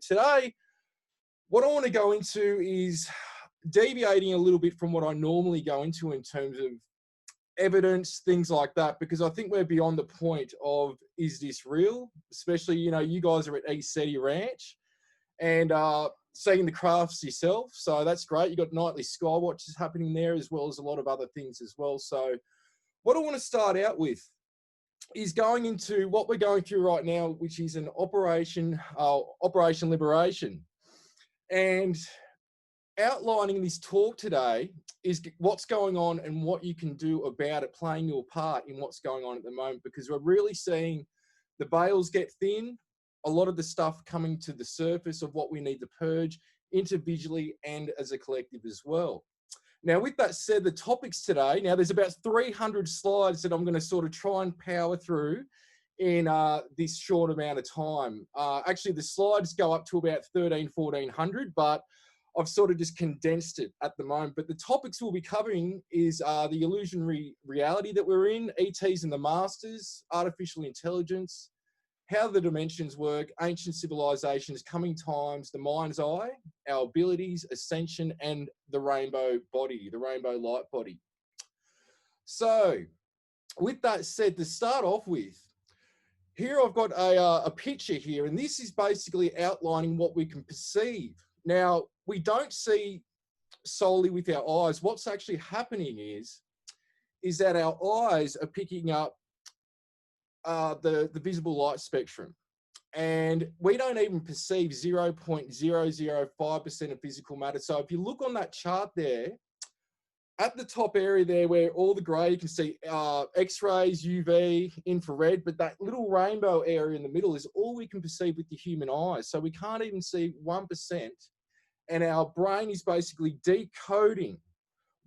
Today, what I want to go into is deviating a little bit from what I normally go into in terms of evidence, things like that, because I think we're beyond the point of, is this real? Especially, you guys are at ECETI Ranch and seeing the crafts yourself. So that's great. You got nightly sky watches happening there, as well as a lot of other things as well. So what I want to start out with is going into what we're going through right now, which is an Operation Liberation. And outlining this talk today is what's going on and what you can do about it, playing your part in what's going on at the moment, because we're really seeing the veils get thin, a lot of the stuff coming to the surface of what we need to purge individually and as a collective as well. Now, with that said, the topics today, now there's about 300 slides that I'm going to sort of try and power through in this short amount of time. Actually, the slides go up to about 1400, but I've sort of just condensed it at the moment. But the topics we'll be covering is the illusionary reality that we're in, ETs and the masters, artificial intelligence, how the dimensions work, ancient civilizations, coming times, the mind's eye, our abilities, ascension, and the rainbow body, the rainbow light body. So with that said, to start off with, here I've got a picture here, and this is basically outlining what we can perceive. Now, we don't see solely with our eyes. What's actually happening is that our eyes are picking up the visible light spectrum, and we don't even perceive 0.005% of physical matter. So if you look on that chart there, at the top area there where all the grey, you can see X-rays, UV, infrared, but that little rainbow area in the middle is all we can perceive with the human eyes. So we can't even see 1%, and our brain is basically decoding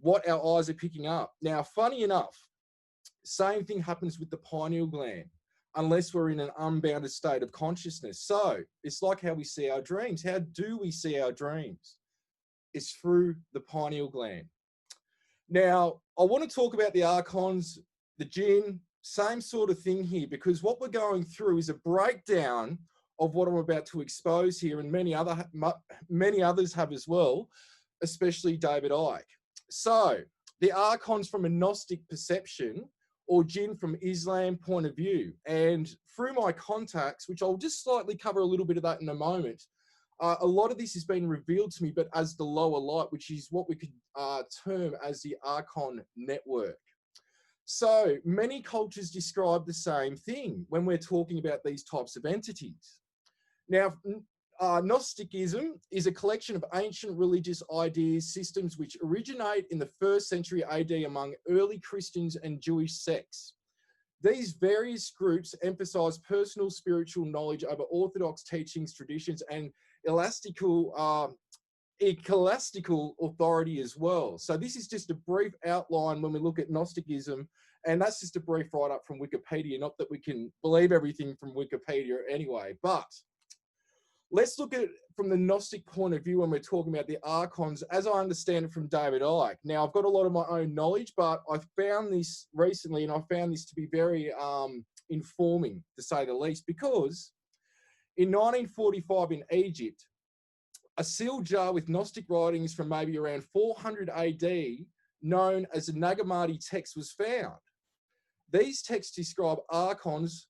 what our eyes are picking up. Now, funny enough, same thing happens with the pineal gland, unless we're in an unbounded state of consciousness. So it's like how we see our dreams. How do we see our dreams? It's through the pineal gland. Now, I want to talk about the archons, the jinn, same sort of thing here, because what we're going through is a breakdown of what I'm about to expose here, and many others have as well, especially David Icke. So the archons from a Gnostic perception, or jinn from Islam point of view. And through my contacts, which I'll just slightly cover a little bit of that in a moment, a lot of this has been revealed to me, but as the lower light, which is what we could term as the archon network. So many cultures describe the same thing when we're talking about these types of entities. Now, Gnosticism is a collection of ancient religious ideas, systems which originate in the 1st century AD among early Christians and Jewish sects. These various groups emphasize personal spiritual knowledge over orthodox teachings, traditions, and ecclesiastical authority as well. So this is just a brief outline when we look at Gnosticism, and that's just a brief write-up from Wikipedia, not that we can believe everything from Wikipedia anyway, but let's look at it from the Gnostic point of view when we're talking about the archons, as I understand it from David Icke. Now, I've got a lot of my own knowledge, but I found this recently, and I found this to be very informing, to say the least, because in 1945 in Egypt, a sealed jar with Gnostic writings from maybe around 400 AD, known as the Nag Hammadi text, was found. These texts describe archons,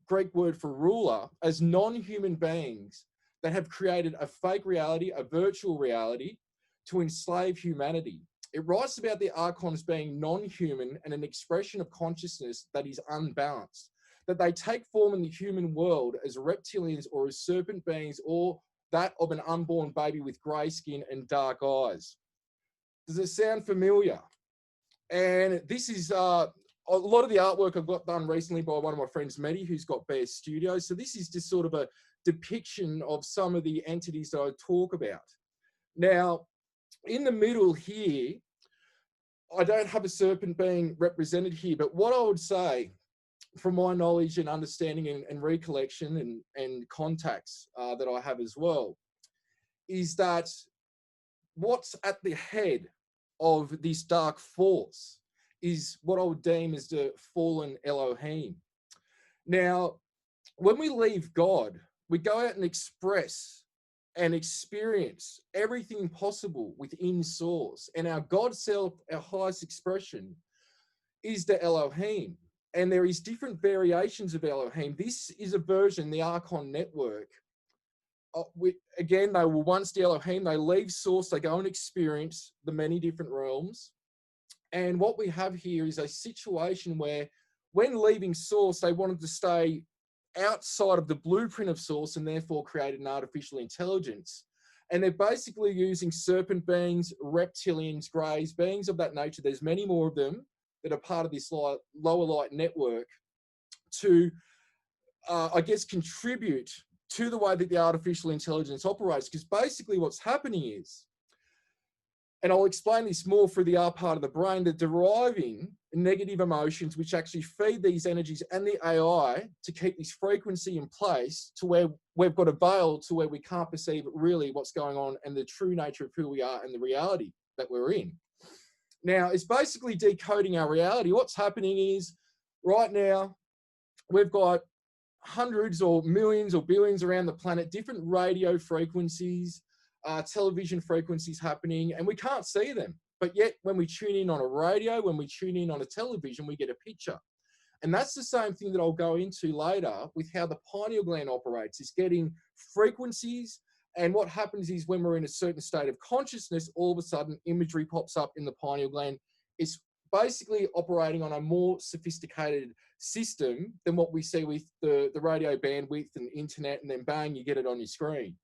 Greek word for ruler, as non-human beings that have created a fake reality, a virtual reality, to enslave humanity. It writes about the archons being non-human and an expression of consciousness that is unbalanced, that they take form in the human world as reptilians or as serpent beings, or that of an unborn baby with grey skin and dark eyes. Does it sound familiar? And this is a lot of the artwork I've got done recently by one of my friends, Mehdi, who's got Bear Studios. So this is just sort of a depiction of some of the entities that I talk about. Now, in the middle here, I don't have a serpent being represented here, but what I would say from my knowledge and understanding and recollection and contacts that I have as well, is that what's at the head of this dark force is what I would deem as the fallen Elohim. Now, when we leave God, we go out and express and experience everything possible within source. And our God self, our highest expression, is the Elohim. And there is different variations of Elohim. This is a version, the Archon network. Again, they were once the Elohim. They leave source. They go and experience the many different realms. And what we have here is a situation where when leaving source, they wanted to stay outside of the blueprint of source and therefore created an artificial intelligence. And they're basically using serpent beings, reptilians, greys, beings of that nature. There's many more of them that are part of this lower light network to, I guess, contribute to the way that the artificial intelligence operates. Because basically what's happening is, and I'll explain this more through the R part of the brain, they're deriving negative emotions which actually feed these energies and the AI to keep this frequency in place to where we've got a veil to where we can't perceive really what's going on and the true nature of who we are and the reality that we're in. Now, it's basically decoding our reality. What's happening is right now, we've got hundreds or millions or billions around the planet, different radio frequencies, television frequencies happening, and we can't see them. But yet, when we tune in on a radio, when we tune in on a television, we get a picture. And that's the same thing that I'll go into later with how the pineal gland operates. It's getting frequencies, and what happens is when we're in a certain state of consciousness, all of a sudden imagery pops up in the pineal gland. It's basically operating on a more sophisticated system than what we see with the radio bandwidth and the internet, and then bang, you get it on your screen.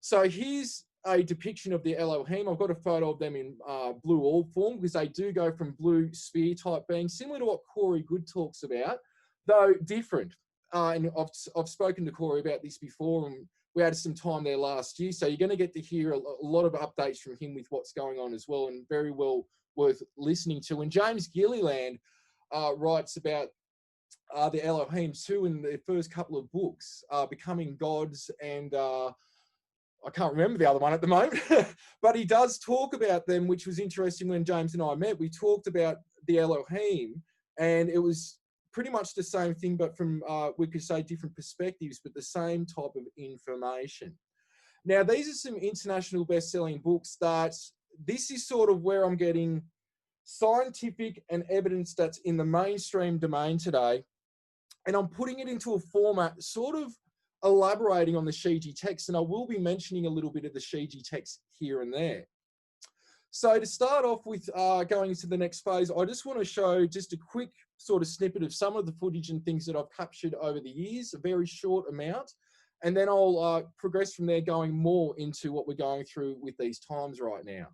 So here's a depiction of the Elohim. I've got a photo of them in blue orb form because they do go from blue sphere type beings, similar to what Corey Good talks about, though different. And I've spoken to Corey about this before, and we had some time there last year. So you're going to get to hear a lot of updates from him with what's going on as well, and very well worth listening to. And James Gilliland writes about the Elohim too in the first couple of books, Becoming Gods and I can't remember the other one at the moment, but he does talk about them, which was interesting. When James and I met, we talked about the Elohim, and it was pretty much the same thing, but from, we could say different perspectives, but the same type of information. Now, these are some international best-selling books that this is sort of where I'm getting scientific and evidence that's in the mainstream domain today, and I'm putting it into a format sort of elaborating on the Shiji text, and I will be mentioning a little bit of the Shiji text here and there. So to start off with going into the next phase, I just want to show just a quick sort of snippet of some of the footage and things that I've captured over the years, a very short amount, and then I'll progress from there going more into what we're going through with these times right now.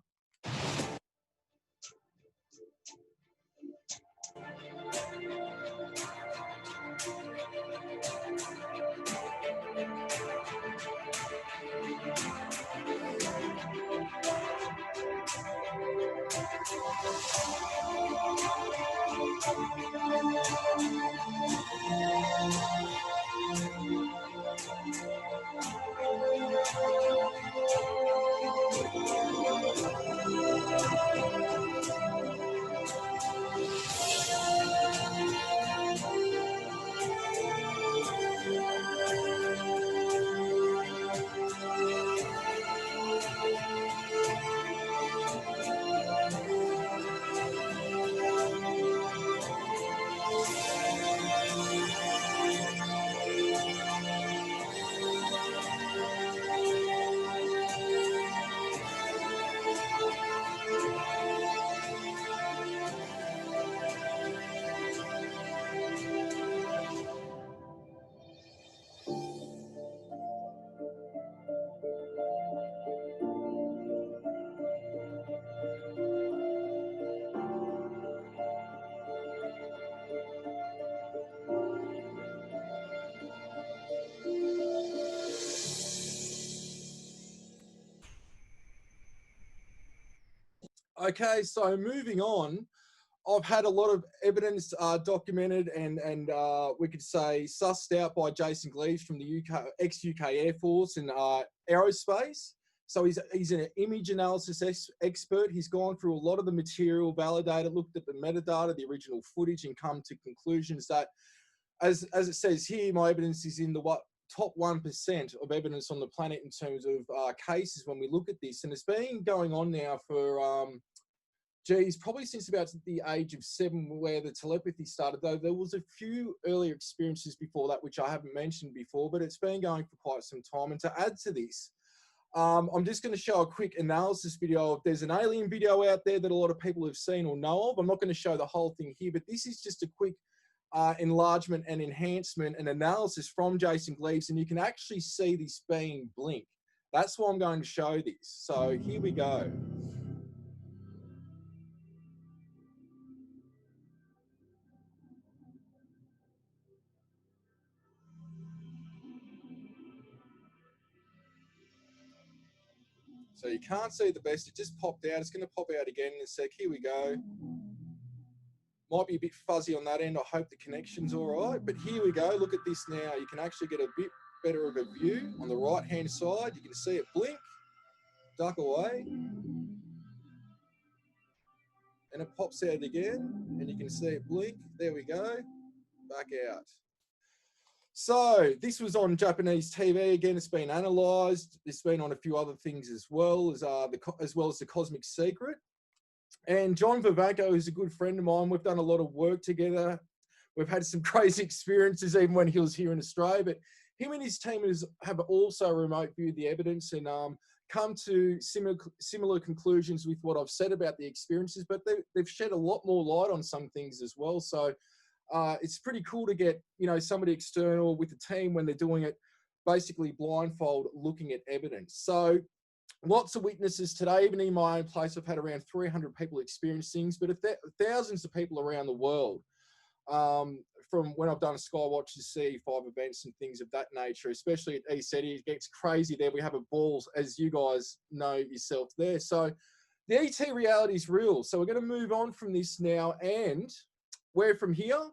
Okay, so moving on, I've had a lot of evidence documented and we could say sussed out by Jason Gleaves from the ex-UK Air Force and aerospace. So he's an image analysis expert. He's gone through a lot of the material, validated, looked at the metadata, the original footage, and come to conclusions that, as it says here, my evidence is in the top 1% of evidence on the planet in terms of cases when we look at this. And it's been going on now for, geez, probably since about the age of 7 where the telepathy started, though there was a few earlier experiences before that, which I haven't mentioned before, but it's been going for quite some time. And to add to this, I'm just going to show a quick analysis video of, there's an alien video out there that a lot of people have seen or know of. I'm not going to show the whole thing here, but this is just a quick enlargement and enhancement and analysis from Jason Gleaves, and you can actually see this being blink. That's why I'm going to show this. So here we go. So you can't see the best, it just popped out. It's going to pop out again in a sec. Here we go. Might be a bit fuzzy on that end. I hope the connection's all right. But here we go. Look at this now. You can actually get a bit better of a view. On the right-hand side, you can see it blink, duck away. And it pops out again, and you can see it blink. There we go. Back out. So this was on Japanese TV. Again, it's been analysed. It's been on a few other things as well as the Cosmic Secret. And John Vivanco is a good friend of mine. We've done a lot of work together. We've had some crazy experiences even when he was here in Australia. But him and his team have also remote viewed the evidence and come to similar conclusions with what I've said about the experiences. But they've shed a lot more light on some things as well. So it's pretty cool to get, you know, somebody external with the team when they're doing it, basically blindfold looking at evidence. So lots of witnesses today. Even in my own place, I've had around 300 people experience things, but thousands of people around the world. From when I've done Skywatch to CE5 events and things of that nature, especially at ECETI, it gets crazy there. We have a balls, as you guys know yourself there. So the ET reality is real. So we're going to move on from this now, and where from here,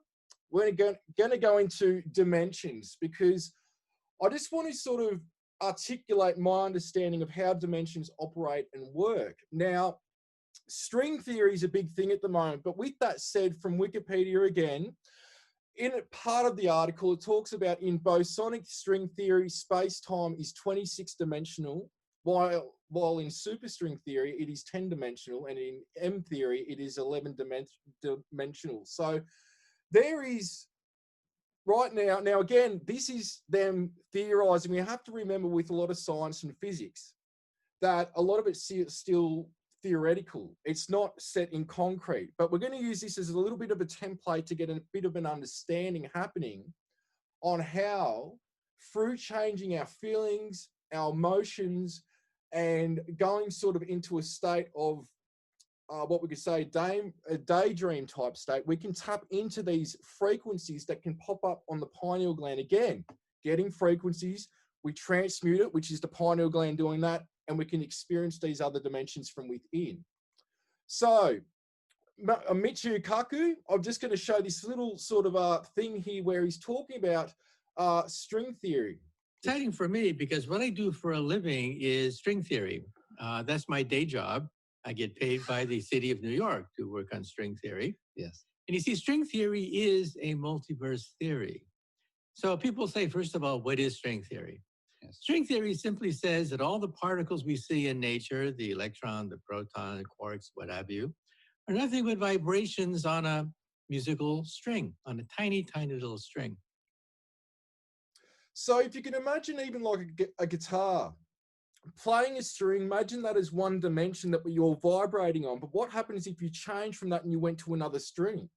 we're going to go into dimensions, because I just want to sort of articulate my understanding of how dimensions operate and work. Now, string theory is a big thing at the moment, but with that said, from Wikipedia again, in part of the article, it talks about in bosonic string theory, space-time is 26-dimensional, while in superstring theory, it is 10-dimensional, and in M theory, it is 11-dimensional. So there is right now again, this is them theorizing. We have to remember with a lot of science and physics that a lot of it's still theoretical. It's not set in concrete, but we're going to use this as a little bit of a template to get a bit of an understanding happening on how, through changing our feelings, our emotions, and going sort of into a state of what we could say a daydream type state, we can tap into these frequencies that can pop up on the pineal gland. Again, getting frequencies, we transmute it, which is the pineal gland doing that, and we can experience these other dimensions from within. So Michio Kaku, I'm just going to show this little sort of thing here where he's talking about string theory. Exciting for me because what I do for a living is string theory. That's my day job. I get paid by the city of New York to work on string theory. Yes. And you see, string theory is a multiverse theory. So people say, first of all, what is string theory? Yes. String theory simply says that all the particles we see in nature, the electron, the proton, the quarks, what have you, are nothing but vibrations on a musical string, on a tiny, tiny little string. So if you can imagine even like a guitar, playing a string, imagine that as one dimension that you're vibrating on. But what happens if you change from that and you went to another string?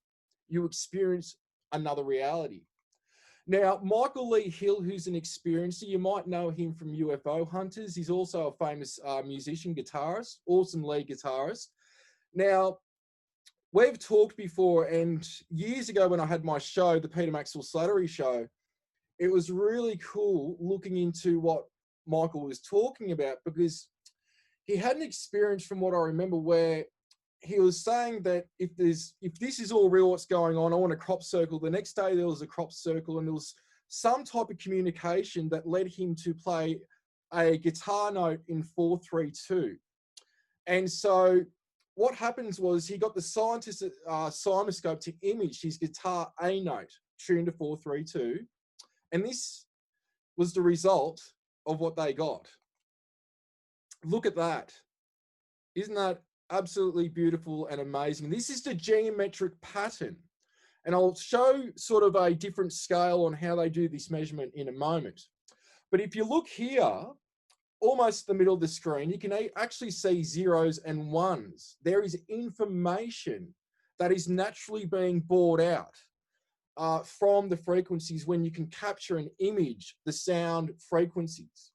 You experience another reality. Now, Michael Lee Hill, who's an experiencer, you might know him from UFO Hunters. He's also a famous musician, guitarist, awesome lead guitarist. Now, we've talked before, and years ago when I had my show, the Peter Maxwell Slattery show, it was really cool looking into what Michael was talking about, because he had an experience from what I remember where he was saying that if this is all real, what's going on, I want a crop circle. The next day there was a crop circle, and there was some type of communication that led him to play a guitar note in 4/3/2. And so what happens was he got the scientist at Simoscope to image his guitar A note tuned to 4/3/2. And this was the result of what they got. Look at that. Isn't that absolutely beautiful and amazing? This is the geometric pattern. And I'll show sort of a different scale on how they do this measurement in a moment. But if you look here, almost the middle of the screen, you can actually see zeros and ones. There is information that is naturally being brought out from the frequencies when you can capture and image the sound frequencies.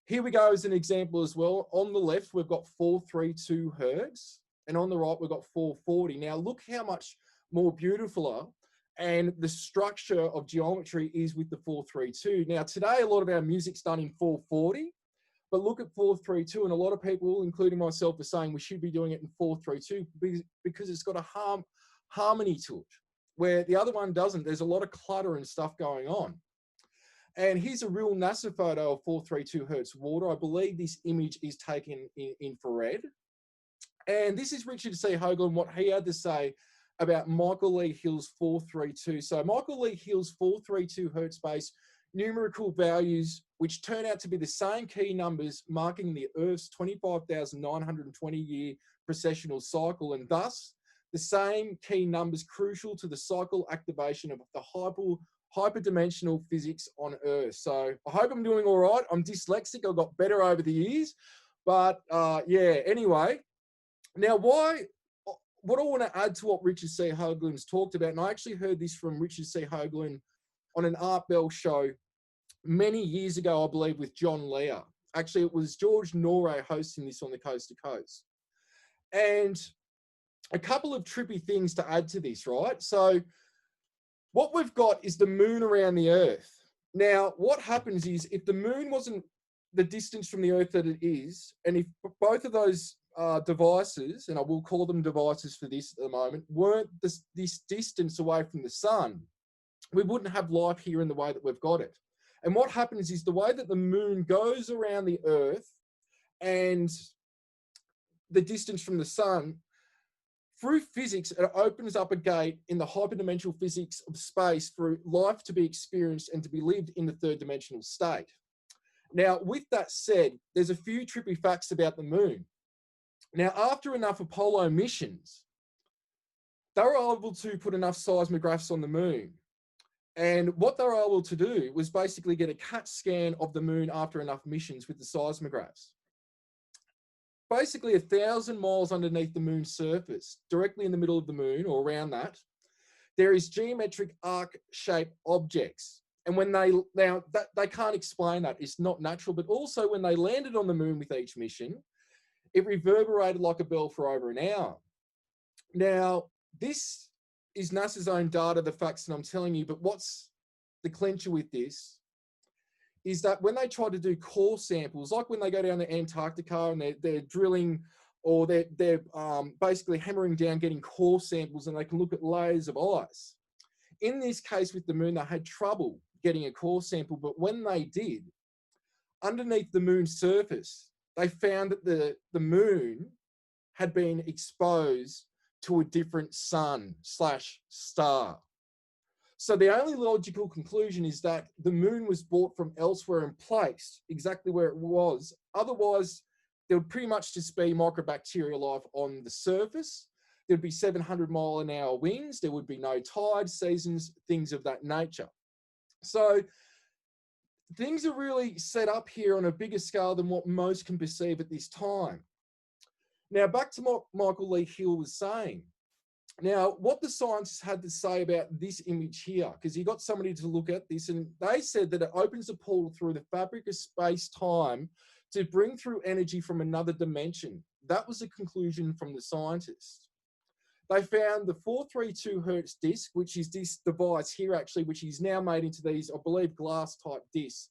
Here we go as an example as well. On the left, we've got 432 hertz, and on the right, we've got 440. Now, look how much more beautiful and the structure of geometry is with the 432. Now, today, a lot of our music's done in 440, but look at 432, and a lot of people, including myself, are saying we should be doing it in 432 because it's got a harmony to it, where the other one doesn't. There's a lot of clutter and stuff going on. And here's a real NASA photo of 432 hertz water. I believe this image is taken in infrared. And this is Richard C. Hoagland, what he had to say about Michael Lee Hill's 432. So Michael Lee Hill's 432 hertz base numerical values, which turn out to be the same key numbers marking the Earth's 25,920 year precessional cycle, and thus the same key numbers crucial to the cycle activation of the hyperdimensional physics on Earth. So I hope I'm doing all right. I'm dyslexic. I got better over the years. But yeah, anyway. Now, what I want to add to what Richard C. Hoagland's talked about, and I actually heard this from Richard C. Hoagland on an Art Bell show many years ago, I believe, with John Lear. Actually, it was George Norrie hosting this on the Coast to Coast. And a couple of trippy things to add to this, right? So what we've got is the moon around the Earth. Now, what happens is if the moon wasn't the distance from the Earth that it is, and if both of those devices, and I will call them devices for this at the moment, weren't this distance away from the sun, we wouldn't have life here in the way that we've got it. And what happens is the way that the moon goes around the Earth and the distance from the sun, through physics, it opens up a gate in the hyperdimensional physics of space for life to be experienced and to be lived in the third dimensional state. Now, with that said, there's a few trippy facts about the moon. Now, after enough Apollo missions, they were able to put enough seismographs on the moon. And what they were able to do was basically get a CAT scan of the moon after enough missions with the seismographs. Basically 1,000 miles underneath the moon's surface, directly in the middle of the moon or around that, there is geometric arc-shaped objects. And when they can't explain that, it's not natural, but also when they landed on the moon with each mission, it reverberated like a bell for over an hour. Now, this is NASA's own data, the facts that I'm telling you, but what's the clincher with this is that when they try to do core samples, like when they go down to Antarctica and they're drilling, or they're basically hammering down, getting core samples, and they can look at layers of ice. In this case with the moon, they had trouble getting a core sample, but when they did, underneath the moon's surface, they found that the moon had been exposed to a different sun/star. So the only logical conclusion is that the moon was brought from elsewhere and placed exactly where it was. Otherwise, there would pretty much just be microbacterial life on the surface. There'd be 700-mile-an-hour winds. There would be no tide, seasons, things of that nature. So things are really set up here on a bigger scale than what most can perceive at this time. Now, back to what Michael Lee Hill was saying. Now, what the scientists had to say about this image here, because he got somebody to look at this, and they said that it opens a portal through the fabric of space-time to bring through energy from another dimension. That was the conclusion from the scientists. They found the 432 hertz disc, which is this device here actually, which is now made into these, I believe, glass-type discs.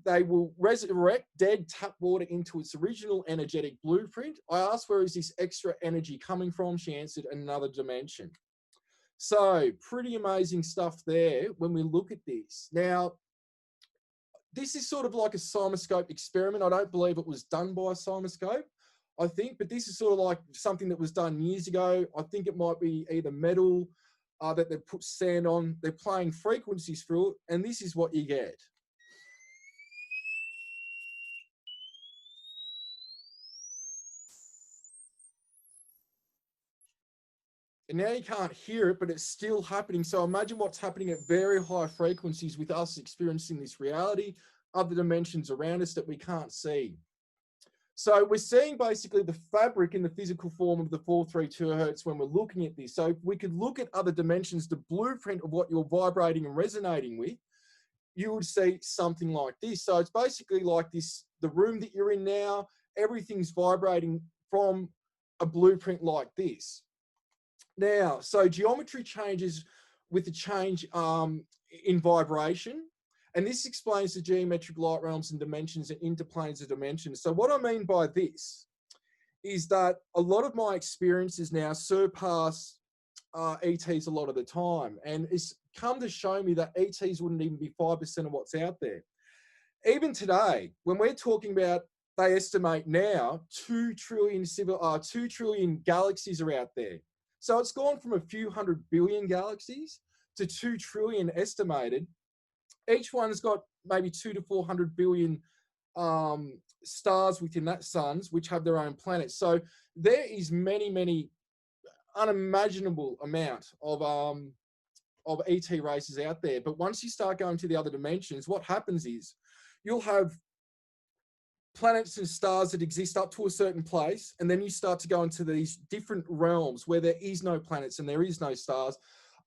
They will resurrect dead tap water into its original energetic blueprint. I asked, where is this extra energy coming from? She answered, another dimension. So pretty amazing stuff there when we look at this. Now, this is sort of like a simoscope experiment. I don't believe it was done by a simoscope, I think, but this is sort of like something that was done years ago. I think it might be either metal that they've put sand on. They're playing frequencies through it, and this is what you get. And now you can't hear it, but it's still happening. So imagine what's happening at very high frequencies with us experiencing this reality, other dimensions around us that we can't see. So we're seeing basically the fabric in the physical form of the 432 hertz when we're looking at this. So if we could look at other dimensions, the blueprint of what you're vibrating and resonating with, you would see something like this. So it's basically like this, the room that you're in now, everything's vibrating from a blueprint like this. Now, so geometry changes with the change in vibration. And this explains the geometric light realms and dimensions and interplanes of dimensions. So what I mean by this is that a lot of my experiences now surpass ETs a lot of the time. And it's come to show me that ETs wouldn't even be 5% of what's out there. Even today, when we're talking about, they estimate now 2 trillion galaxies are out there. So it's gone from a few 100 billion galaxies to 2 trillion estimated. Each one's got maybe 200 to 400 billion stars within that suns, which have their own planets. So there is many unimaginable amount of ET races out there. But once you start going to the other dimensions, what happens is you'll have planets and stars that exist up to a certain place, and then you start to go into these different realms where there is no planets and there is no stars,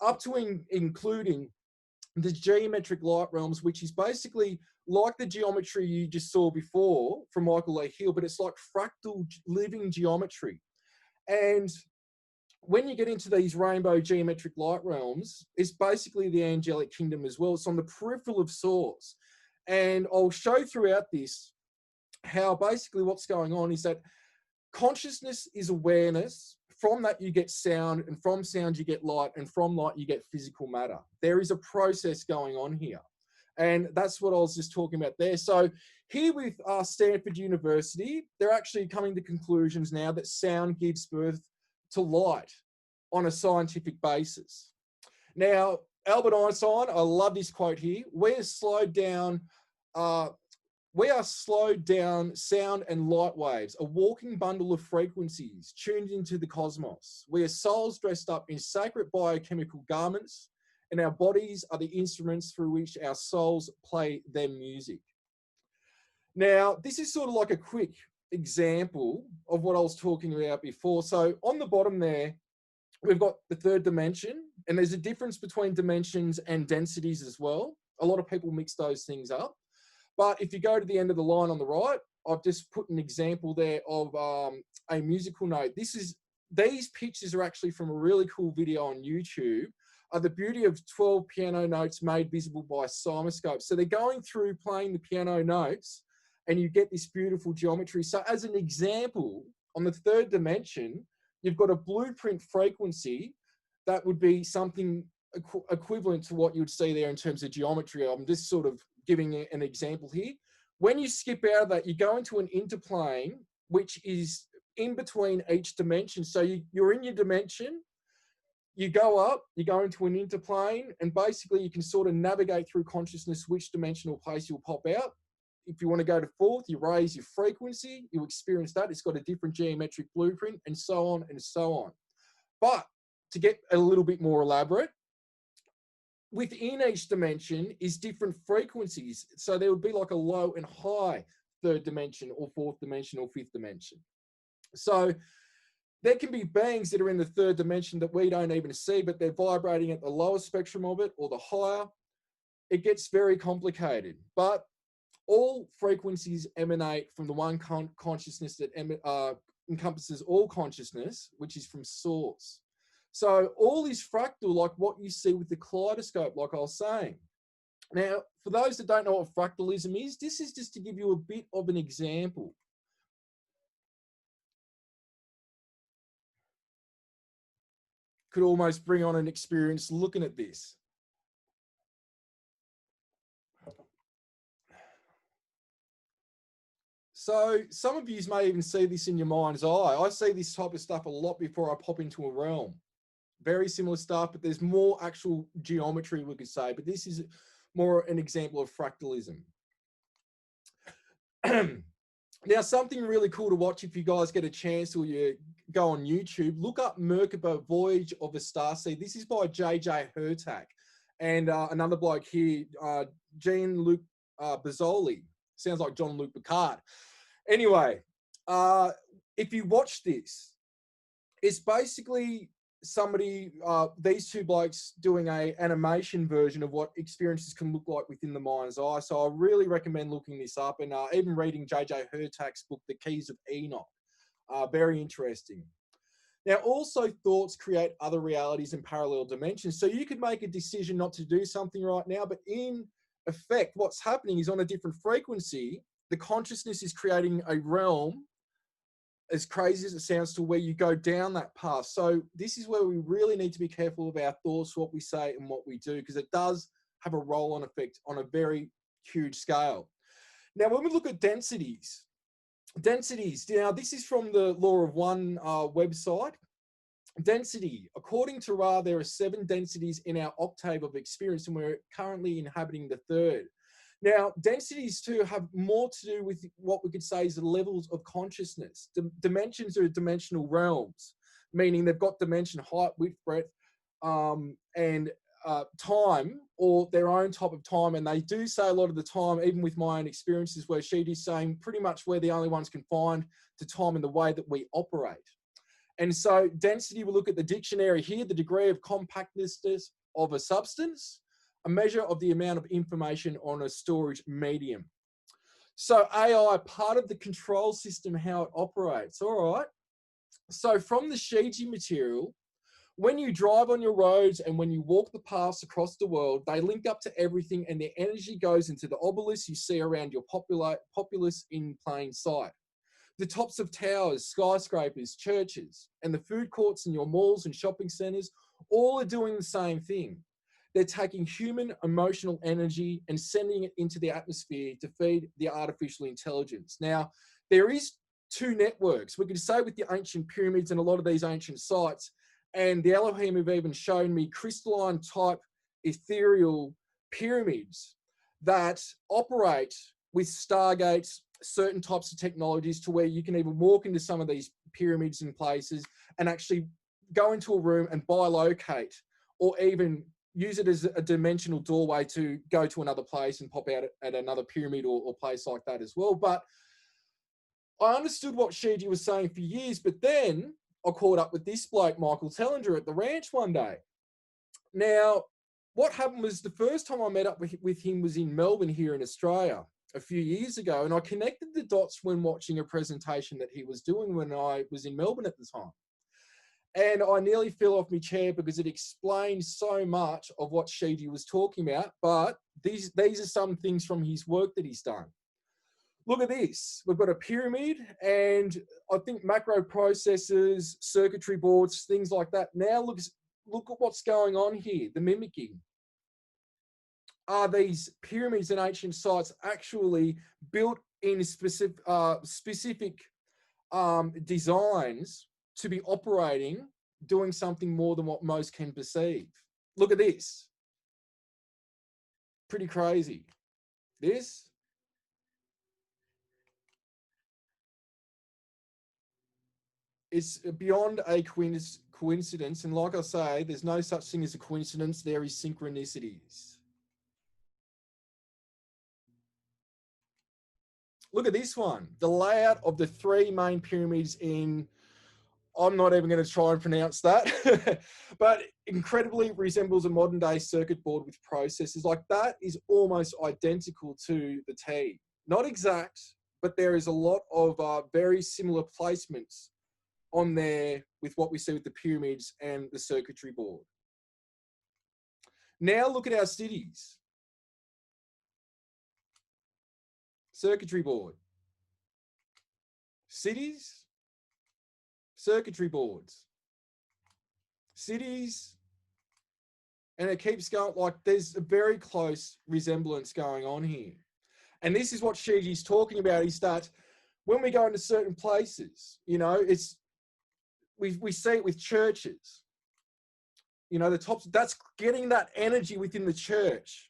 up to including the geometric light realms, which is basically like the geometry you just saw before from Michael Lee Hill, but it's like fractal living geometry. And when you get into these rainbow geometric light realms, it's basically the angelic kingdom as well. It's on the peripheral of source. And I'll show throughout this how basically what's going on is that consciousness is awareness. From that you get sound, and from sound you get light, and from light you get physical matter. There is a process going on here. And that's what I was just talking about there. So here with Stanford University, they're actually coming to conclusions now that sound gives birth to light on a scientific basis. Now, Albert Einstein, I love this quote here, we are slowed down sound and light waves, a walking bundle of frequencies tuned into the cosmos. We are souls dressed up in sacred biochemical garments, and our bodies are the instruments through which our souls play their music. Now, this is sort of like a quick example of what I was talking about before. So on the bottom there, we've got the third dimension, and there's a difference between dimensions and densities as well. A lot of people mix those things up. But if you go to the end of the line on the right, I've just put an example there of a musical note. These pictures are actually from a really cool video on YouTube. The beauty of 12 piano notes made visible by simoscope. So they're going through playing the piano notes, and you get this beautiful geometry. So as an example, on the third dimension, you've got a blueprint frequency that would be something equivalent to what you would see there in terms of geometry. I'm just sort of giving an example here. When you skip out of that, you go into an interplane, which is in between each dimension. So you're in your dimension, you go up, you go into an interplane, and basically you can sort of navigate through consciousness which dimensional place you'll pop out. If you want to go to fourth, you raise your frequency, you experience that. It's got a different geometric blueprint, and so on and so on. But to get a little bit more elaborate, within each dimension is different frequencies. So there would be like a low and high third dimension or fourth dimension or fifth dimension. So there can be beings that are in the third dimension that we don't even see, but they're vibrating at the lower spectrum of it or the higher. It gets very complicated, but all frequencies emanate from the one consciousness that encompasses all consciousness, which is from source. So all is fractal, like what you see with the kaleidoscope, like I was saying. Now, for those that don't know what fractalism is, this is just to give you a bit of an example. Could almost bring on an experience looking at this. So some of you may even see this in your mind's eye. I see this type of stuff a lot before I pop into a realm. very similar stuff, but there's more actual geometry, we could say. But this is more an example of fractalism. Now, something really cool to watch if you guys get a chance or you go on YouTube, look up Merkaba Voyage of a Starseed. This is by J.J. Hurtak and another bloke here, Jean-Luc Bazzoli. Sounds like John-Luc Picard. Anyway, if you watch this, it's basically somebody, these two blokes doing a animation version of what experiences can look like within the mind's eye. So I really recommend looking this up and even reading J.J. Hurtak's book, The Keys of Enoch. Very interesting. Now, also thoughts create other realities and parallel dimensions. So you could make a decision not to do something right now, but in effect, what's happening is on a different frequency, the consciousness is creating a realm, as crazy as it sounds, to where you go down that path. So this is where we really need to be careful of our thoughts, what we say and what we do, because it does have a roll-on effect on a very huge scale. Now, when we look at densities, now this is from the Law of One website. Density, according to Ra, there are 7 densities in our octave of experience, and we're currently inhabiting the 3rd. Now, densities too have more to do with what we could say is the levels of consciousness. Dimensions are dimensional realms, meaning they've got dimension, height, width, breadth, and time, or their own type of time. And they do say a lot of the time, even with my own experiences, where she's saying pretty much we're the only ones confined to time in the way that we operate. And so density, we look at the dictionary here, the degree of compactness of a substance, a measure of the amount of information on a storage medium. So AI, part of the control system, how it operates. All right. So from the Shiji material, when you drive on your roads and when you walk the paths across the world, they link up to everything and their energy goes into the obelisks you see around your populace in plain sight. The tops of towers, skyscrapers, churches, and the food courts in your malls and shopping centers, all are doing the same thing. They're taking human emotional energy and sending it into the atmosphere to feed the artificial intelligence. Now, there is 2 networks. We could say with the ancient pyramids and a lot of these ancient sites, and the Elohim have even shown me crystalline type ethereal pyramids that operate with stargates, certain types of technologies to where you can even walk into some of these pyramids and places and actually go into a room and bilocate, or even use it as a dimensional doorway to go to another place and pop out at another pyramid or place like that as well. But I understood what Shiji was saying for years, but then I caught up with this bloke, Michael Tellinger, at the ranch one day. Now, what happened was the first time I met up with him was in Melbourne here in Australia a few years ago, and I connected the dots when watching a presentation that he was doing when I was in Melbourne at the time. And I nearly fell off my chair because it explained so much of what Shiji was talking about, but these are some things from his work that he's done. Look at this. We've got a pyramid, and I think macro processors, circuitry boards, things like that. Now look at what's going on here, the mimicking. Are these pyramids and ancient sites actually built in specific designs to be operating, doing something more than what most can perceive? Look at this. Pretty crazy. This. It's beyond a coincidence. And like I say, there's no such thing as a coincidence. There is synchronicities. Look at this one. The layout of the 3 main pyramids in, I'm not even going to try and pronounce that, but incredibly resembles a modern day circuit board with processors. Like that is almost identical to the T. Not exact, but there is a lot of very similar placements on there with what we see with the pyramids and the circuitry board. Now look at our cities. Circuitry board. Cities, circuitry boards. Cities, and it keeps going. Like there's a very close resemblance going on here. And this is what Shiji's talking about. He starts, when we go into certain places, you know, we see it with churches. You know, the tops, that's getting that energy within the church.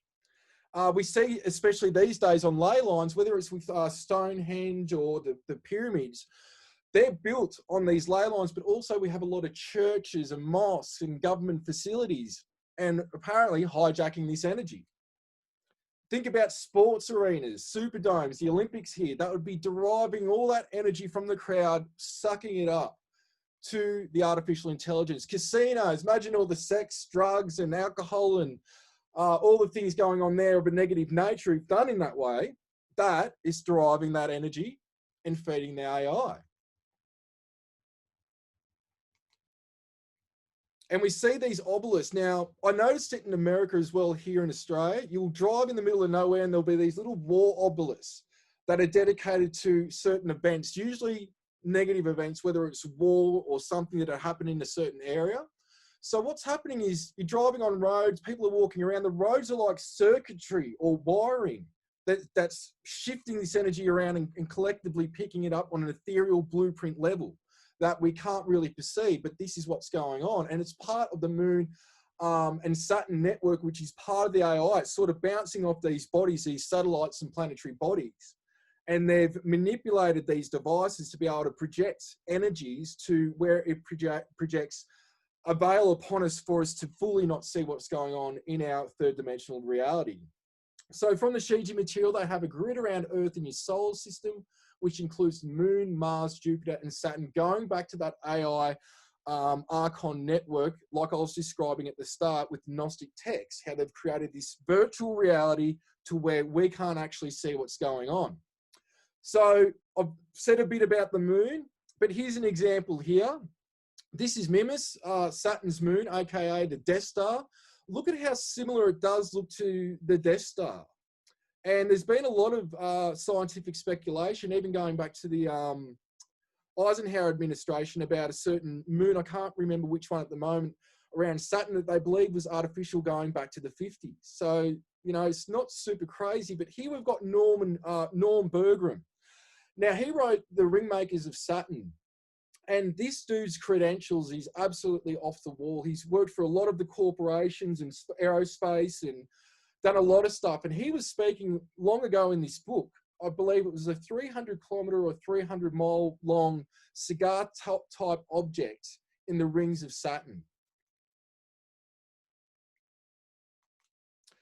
We see, especially these days on ley lines, whether it's with Stonehenge or the pyramids, they're built on these ley lines, but also we have a lot of churches and mosques and government facilities, and apparently hijacking this energy. Think about sports arenas, superdomes, the Olympics here. That would be deriving all that energy from the crowd, sucking it up to the artificial intelligence. Casinos, imagine all the sex, drugs, and alcohol and all the things going on there of a negative nature. If done in that way, that is deriving that energy and feeding the AI. And we see these obelisks. Now, I noticed it in America as well, here in Australia. You'll drive in the middle of nowhere and there'll be these little war obelisks that are dedicated to certain events, usually negative events, whether it's war or something that happened in a certain area. So what's happening is you're driving on roads, people are walking around. The roads are like circuitry or wiring that's shifting this energy around and collectively picking it up on an ethereal blueprint level that we can't really perceive, but this is what's going on. And it's part of the Moon and Saturn network, which is part of the AI. It's sort of bouncing off these bodies, these satellites and planetary bodies. And they've manipulated these devices to be able to project energies to where it projects a veil upon us for us to fully not see what's going on in our third dimensional reality. So from the Shiji material, they have a grid around Earth in your solar system, which includes the Moon, Mars, Jupiter, and Saturn, going back to that AI archon network, like I was describing at the start with Gnostic texts, how they've created this virtual reality to where we can't actually see what's going on. So I've said a bit about the Moon, but here's an example here. This is Mimas, Saturn's moon, aka the Death Star. Look at how similar it does look to the Death Star. And there's been a lot of scientific speculation, even going back to the Eisenhower administration, about a certain moon, I can't remember which one at the moment, around Saturn, that they believe was artificial going back to the 50s. So, you know, it's not super crazy, but here we've got Norm Bergram. Now, he wrote The Ringmakers of Saturn. And this dude's credentials is absolutely off the wall. He's worked for a lot of the corporations and aerospace and done a lot of stuff. And he was speaking long ago in this book. I believe it was a 300-kilometer or 300-mile long cigar type object in the rings of Saturn.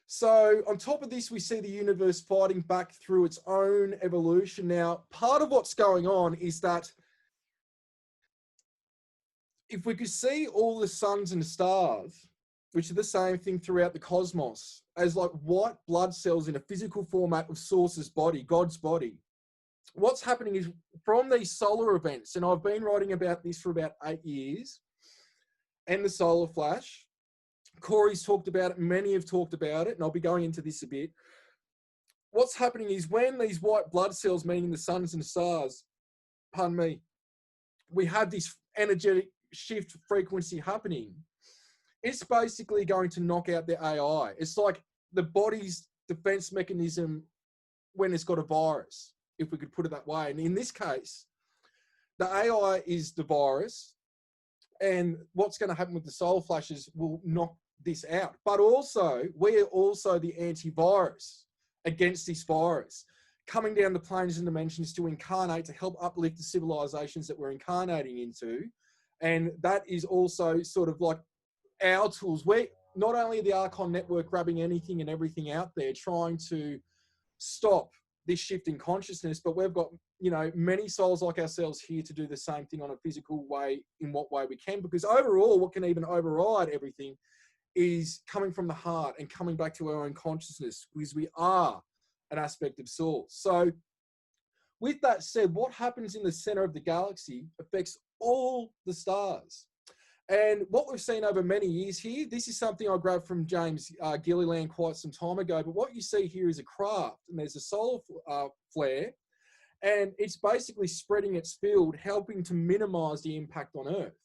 So on top of this, we see the universe fighting back through its own evolution. Now, part of what's going on is that if we could see all the suns and stars, which are the same thing throughout the cosmos, as like white blood cells in a physical format of Source's body, God's body, what's happening is from these solar events, and I've been writing about this for about 8 years, and the solar flash, Corey's talked about it, many have talked about it, and I'll be going into this a bit. What's happening is when these white blood cells, meaning the suns and stars, pardon me, we have this energetic shift frequency happening, it's basically going to knock out the AI. It's like the body's defense mechanism when it's got a virus, if we could put it that way. And in this case, the AI is the virus, and what's going to happen with the solar flashes will knock this out. But also, we are also the antivirus against this virus, coming down the planes and dimensions to incarnate, to help uplift the civilizations that we're incarnating into. And that is also sort of like our tools. We're not only the Archon network grabbing anything and everything out there, trying to stop this shift in consciousness, but we've got, you know, many souls like ourselves here to do the same thing on a physical way, in what way we can. Because overall, what can even override everything is coming from the heart and coming back to our own consciousness, because we are an aspect of Source. So with that said, what happens in the center of the galaxy affects all the stars. And what we've seen over many years here, this is something I grabbed from James Gilliland quite some time ago, but what you see here is a craft, and there's a solar flare, and it's basically spreading its field, helping to minimize the impact on Earth.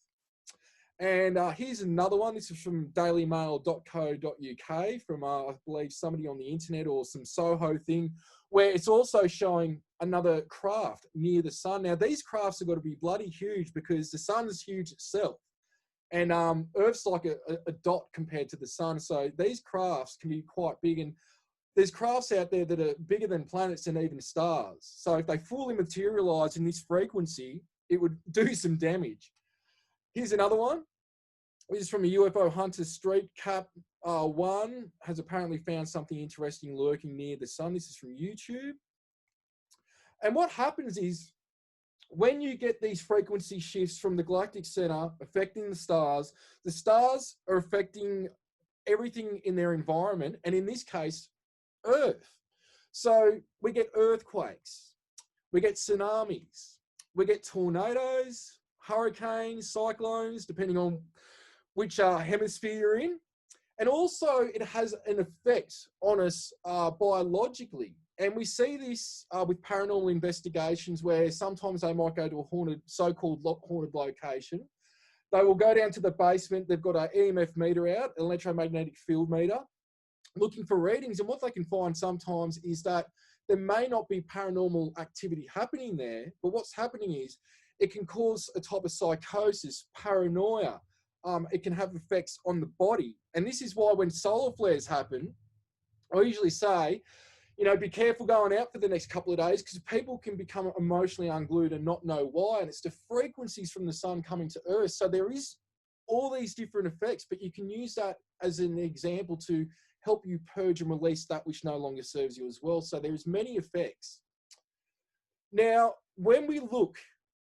And here's another one. This is from dailymail.co.uk from, I believe, somebody on the internet or some Soho thing, where it's also showing another craft near the sun. Now, these crafts have got to be bloody huge because the sun's huge itself. And Earth's like a dot compared to the sun. So these crafts can be quite big. And there's crafts out there that are bigger than planets and even stars. So if they fully materialize in this frequency, it would do some damage. Here's another one. This is from a UFO hunter. Street Cap 1 has apparently found something interesting lurking near the sun. This is from YouTube. And what happens is, when you get these frequency shifts from the galactic center affecting the stars are affecting everything in their environment, and in this case, Earth. So we get earthquakes, we get tsunamis, we get tornadoes, hurricanes, cyclones, depending on which hemisphere you're in. And also it has an effect on us biologically. And we see this with paranormal investigations, where sometimes they might go to a so-called haunted location. They will go down to the basement. They've got an EMF meter out, an electromagnetic field meter, looking for readings. And what they can find sometimes is that there may not be paranormal activity happening there, but what's happening is it can cause a type of psychosis, paranoia. It can have effects on the body. And this is why when solar flares happen, I usually say, be careful going out for the next couple of days, because people can become emotionally unglued and not know why. And it's the frequencies from the sun coming to Earth. So there is all these different effects, but you can use that as an example to help you purge and release that which no longer serves you as well. So there's many effects. Now, when we look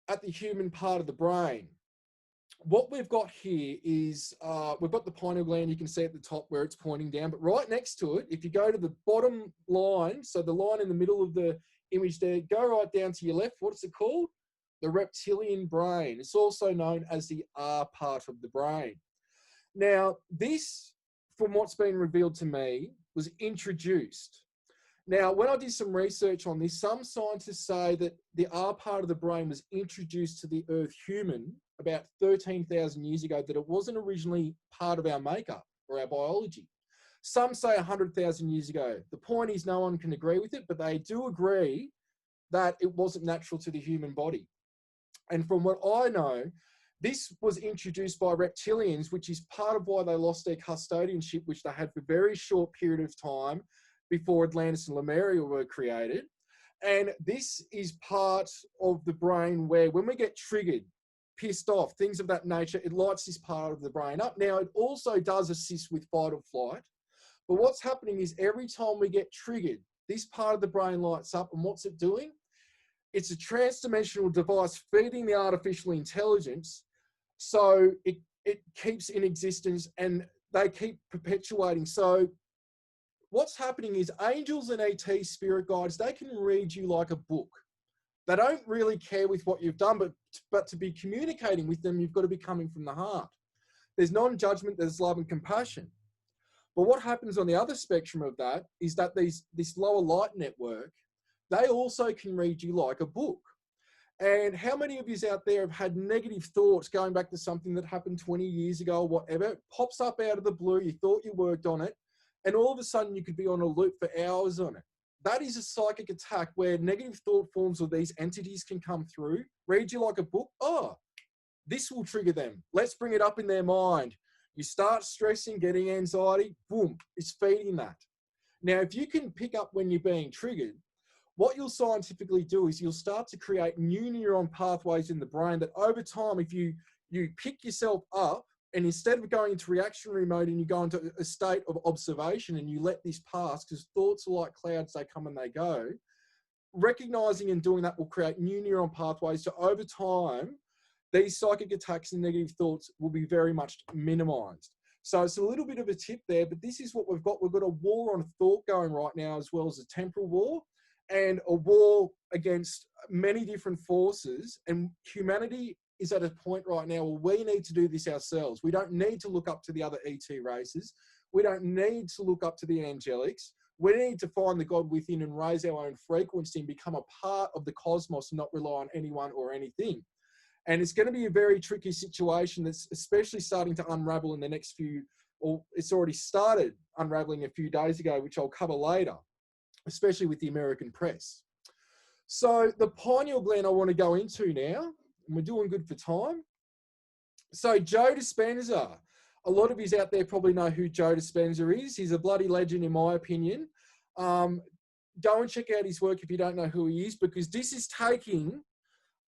at the human part of the brain, what we've got here is we've got the pineal gland. You can see at the top where it's pointing down, but right next to it, if you go to the bottom line, so the line in the middle of the image there, go right down to your left. What's it called? The reptilian brain. It's also known as the R part of the brain. Now, this, from what's been revealed to me, was introduced. Now, when I did some research on this, some scientists say that the R part of the brain was introduced to the Earth human about 13,000 years ago, that it wasn't originally part of our makeup or our biology. Some say 100,000 years ago. The point is, no one can agree with it, but they do agree that it wasn't natural to the human body. And from what I know, this was introduced by reptilians, which is part of why they lost their custodianship, which they had for a very short period of time before Atlantis and Lemuria were created. And this is part of the brain where, when we get triggered, pissed off, things of that nature, it lights this part of the brain up. Now, it also does assist with fight or flight. But what's happening is, every time we get triggered, this part of the brain lights up. And what's it doing? It's a trans-dimensional device feeding the artificial intelligence, so it keeps in existence and they keep perpetuating. So what's happening is, angels and ET spirit guides, they can read you like a book. They don't really care with what you've done, but to be communicating with them, you've got to be coming from the heart. There's non-judgment, there's love and compassion. But what happens on the other spectrum of that is that this lower light network, they also can read you like a book. And how many of you out there have had negative thoughts going back to something that happened 20 years ago or whatever? It pops up out of the blue, you thought you worked on it, and all of a sudden you could be on a loop for hours on it. That is a psychic attack where negative thought forms or these entities can come through, read you like a book. Oh, this will trigger them. Let's bring it up in their mind. You start stressing, getting anxiety, boom, it's feeding that. Now, if you can pick up when you're being triggered, what you'll scientifically do is you'll start to create new neuron pathways in the brain that over time, if you pick yourself up, and instead of going into reactionary mode and you go into a state of observation and you let this pass, because thoughts are like clouds, they come and they go, recognizing and doing that will create new neuron pathways. So over time, these psychic attacks and negative thoughts will be very much minimized. So it's a little bit of a tip there, but this is what we've got. We've got a war on thought going right now, as well as a temporal war and a war against many different forces. And humanity is at a point right now where we need to do this ourselves. We don't need to look up to the other ET races. We don't need to look up to the angelics. We need to find the God within and raise our own frequency and become a part of the cosmos and not rely on anyone or anything. And it's going to be a very tricky situation that's especially starting to unravel in the next few, or it's already started unraveling a few days ago, which I'll cover later, especially with the American press. So the pineal gland I want to go into now, and we're doing good for time. So Joe Dispenza, a lot of yous out there probably know who Joe Dispenza is. He's a bloody legend in my opinion. Go and check out his work if you don't know who he is, because this is taking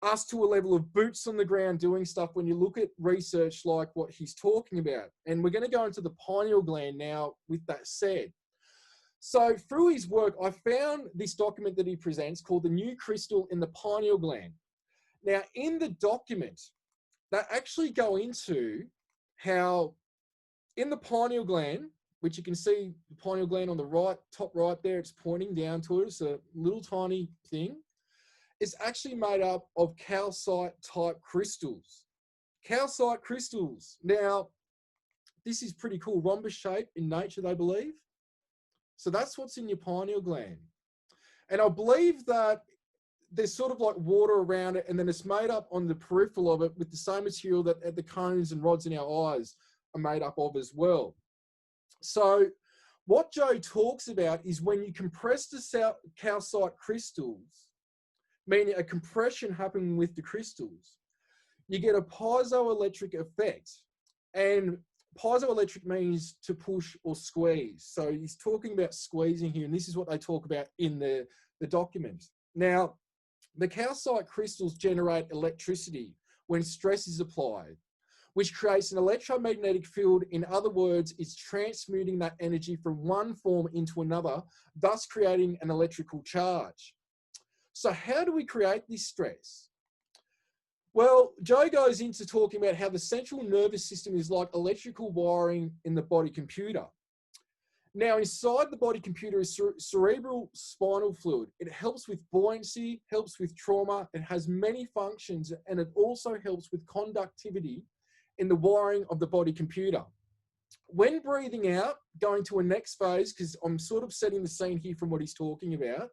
us to a level of boots on the ground doing stuff when you look at research like what he's talking about. And we're going to go into the pineal gland now with that said. So through his work, I found this document that he presents called The New Crystal in the Pineal Gland. Now, in the document, they actually go into how in the pineal gland, which you can see the pineal gland on the right, top right there, it's pointing down to it. It's a little tiny thing. It's actually made up of calcite type crystals. Calcite crystals. Now, this is pretty cool. Rhombus shape in nature, they believe. So that's what's in your pineal gland. And I believe that there's sort of like water around it, and then it's made up on the peripheral of it with the same material that the cones and rods in our eyes are made up of as well. So what Joe talks about is when you compress the calcite crystals, meaning a compression happening with the crystals, you get a piezoelectric effect. And piezoelectric means to push or squeeze. So he's talking about squeezing here, and this is what they talk about in the document. Now, the calcite crystals generate electricity when stress is applied, which creates an electromagnetic field. In other words, it's transmuting that energy from one form into another, thus creating an electrical charge. So how do we create this stress? Well, Joe goes into talking about how the central nervous system is like electrical wiring in the body computer. Now, inside the body computer is cerebral spinal fluid. It helps with buoyancy, helps with trauma. It has many functions, and it also helps with conductivity in the wiring of the body computer. When breathing out, going to a next phase, because I'm sort of setting the scene here from what he's talking about.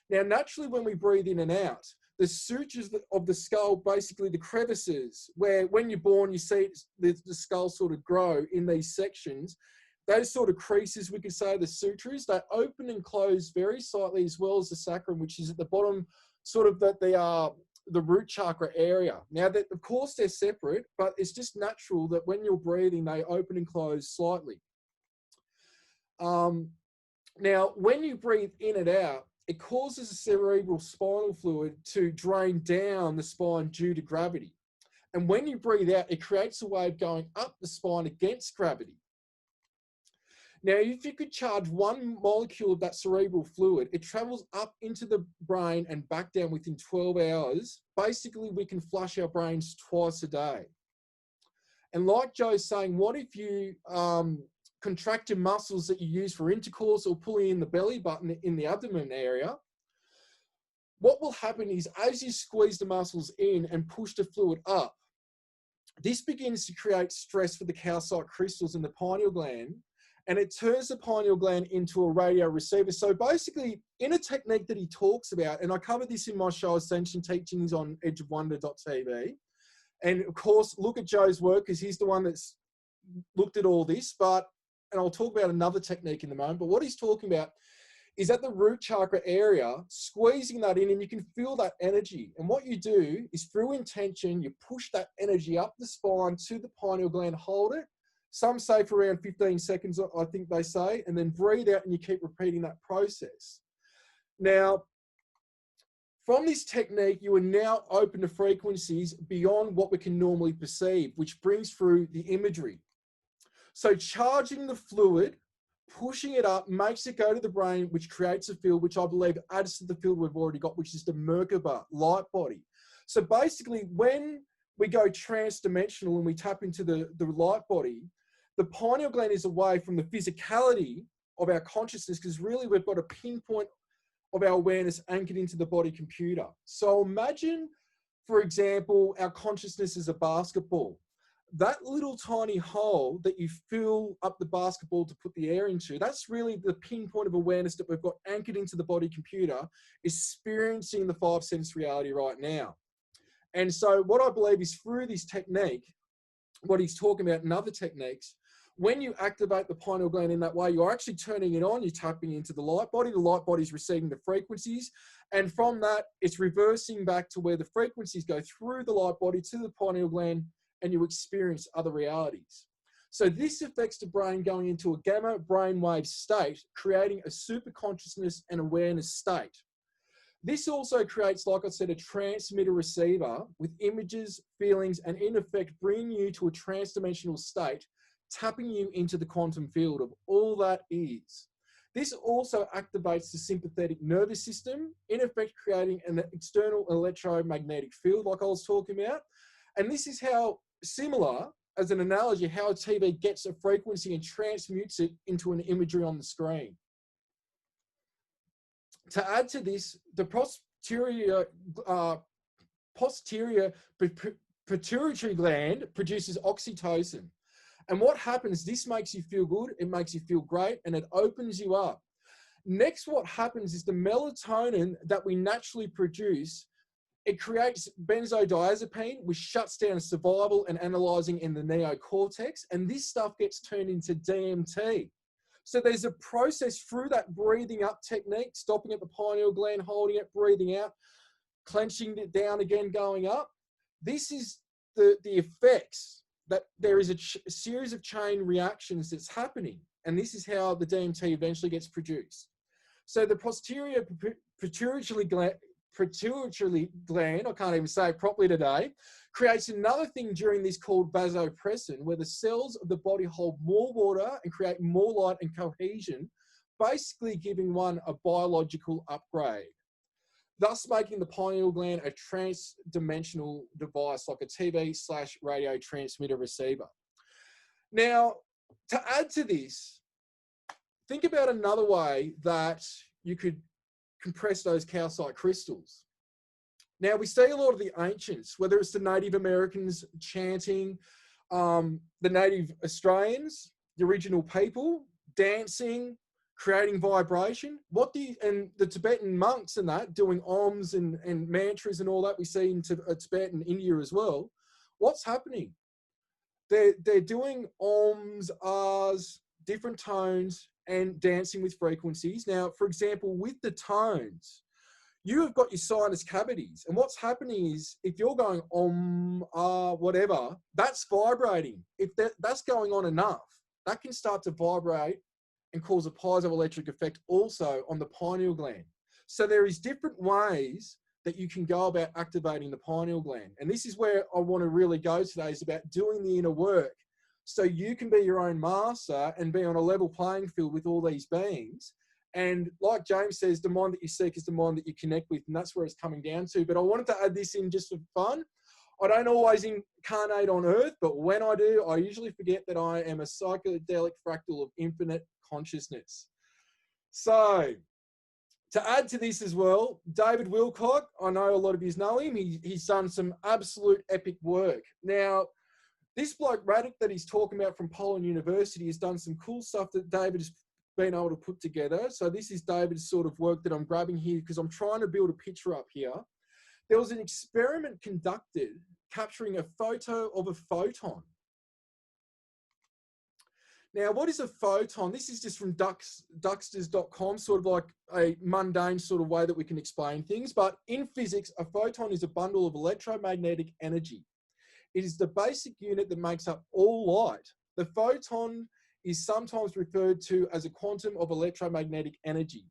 Now, naturally, when we breathe in and out, the sutures of the skull, basically the crevices, where when you're born, you see the skull sort of grow in these sections. Those sort of creases, we could say, the sutures, they open and close very slightly, as well as the sacrum, which is at the bottom, sort of that they are the root chakra area. Now, that of course they're separate, but it's just natural that when you're breathing, they open and close slightly. Now, when you breathe in and out, it causes the cerebral spinal fluid to drain down the spine due to gravity. And when you breathe out, it creates a wave going up the spine against gravity. Now, if you could charge one molecule of that cerebral fluid, it travels up into the brain and back down within 12 hours. Basically, we can flush our brains twice a day. And like Joe's saying, what if you contract your muscles that you use for intercourse or pulling in the belly button in the abdomen area? What will happen is as you squeeze the muscles in and push the fluid up, this begins to create stress for the calcite crystals in the pineal gland, and it turns the pineal gland into a radio receiver. So basically, in a technique that he talks about, and I covered this in my show, Ascension Teachings on edgeofwonder.tv. And of course, look at Joe's work, because he's the one that's looked at all this. And I'll talk about another technique in a moment. But what he's talking about is at the root chakra area, squeezing that in, and you can feel that energy. And what you do is through intention, you push that energy up the spine to the pineal gland, hold it. Some say for around 15 seconds, I think they say, and then breathe out, and you keep repeating that process. Now, from this technique, you are now open to frequencies beyond what we can normally perceive, which brings through the imagery. So charging the fluid, pushing it up, makes it go to the brain, which creates a field, which I believe adds to the field we've already got, which is the Merkaba, light body. So basically, when we go trans-dimensional and we tap into the light body, the pineal gland is away from the physicality of our consciousness, because really we've got a pinpoint of our awareness anchored into the body computer. So imagine, for example, our consciousness is a basketball. That little tiny hole that you fill up the basketball to put the air into, that's really the pinpoint of awareness that we've got anchored into the body computer, experiencing the five sense reality right now. And so what I believe is through this technique, what he's talking about in other techniques, when you activate the pineal gland in that way, you're actually turning it on, you're tapping into the light body is receiving the frequencies, and from that, it's reversing back to where the frequencies go through the light body to the pineal gland, and you experience other realities. So this affects the brain going into a gamma brainwave state, creating a super consciousness and awareness state. This also creates, like I said, a transmitter receiver with images, feelings, and in effect, bringing you to a trans-dimensional state, tapping you into the quantum field of all that is. This also activates the sympathetic nervous system, in effect creating an external electromagnetic field like I was talking about. And this is how, similar as an analogy, how a TV gets a frequency and transmutes it into an imagery on the screen. To add to this, the posterior pituitary gland produces oxytocin. And what happens, this makes you feel good, it makes you feel great, and it opens you up. Next, what happens is the melatonin that we naturally produce, it creates benzodiazepine, which shuts down survival and analyzing in the neocortex, and this stuff gets turned into DMT. So there's a process through that breathing up technique, stopping at the pineal gland, holding it, breathing out, clenching it down again, going up. This is the effects that there is a series of chain reactions that's happening. And this is how the DMT eventually gets produced. So the posterior pituitary gland, I can't even say it properly today, creates another thing during this called vasopressin, where the cells of the body hold more water and create more light and cohesion, basically giving one a biological upgrade, thus making the pineal gland a trans-dimensional device like a TV/radio transmitter receiver. Now, to add to this, think about another way that you could compress those calcite crystals. Now, we see a lot of the ancients, whether it's the Native Americans chanting, the Native Australians, the original people, dancing, creating vibration. And the Tibetan monks and that, doing oms and mantras and all that we see in Tibet and India as well. What's happening? They're doing oms, ahs, different tones, and dancing with frequencies. Now, for example, with the tones, you have got your sinus cavities. And what's happening is if you're going om, ah, whatever, that's vibrating. If that's going on enough, that can start to vibrate and cause a piezoelectric effect also on the pineal gland. So there is different ways that you can go about activating the pineal gland. And this is where I want to really go today, is about doing the inner work so you can be your own master and be on a level playing field with all these beings. And like James says, the mind that you seek is the mind that you connect with, and that's where it's coming down to. But I wanted to add this in just for fun. I don't always incarnate on Earth, but when I do, I usually forget that I am a psychedelic fractal of infinite consciousness. So, to add to this as well, David Wilcock, I know a lot of you know him. He's done some absolute epic work. Now, this bloke Raddick that he's talking about from Poland University has done some cool stuff that David has been able to put together. So this is David's sort of work that I'm grabbing here because I'm trying to build a picture up here. There was an experiment conducted capturing a photo of a photon. Now, what is a photon? This is just from duxters.com, sort of like a mundane sort of way that we can explain things. But in physics, a photon is a bundle of electromagnetic energy. It is the basic unit that makes up all light. The photon is sometimes referred to as a quantum of electromagnetic energy.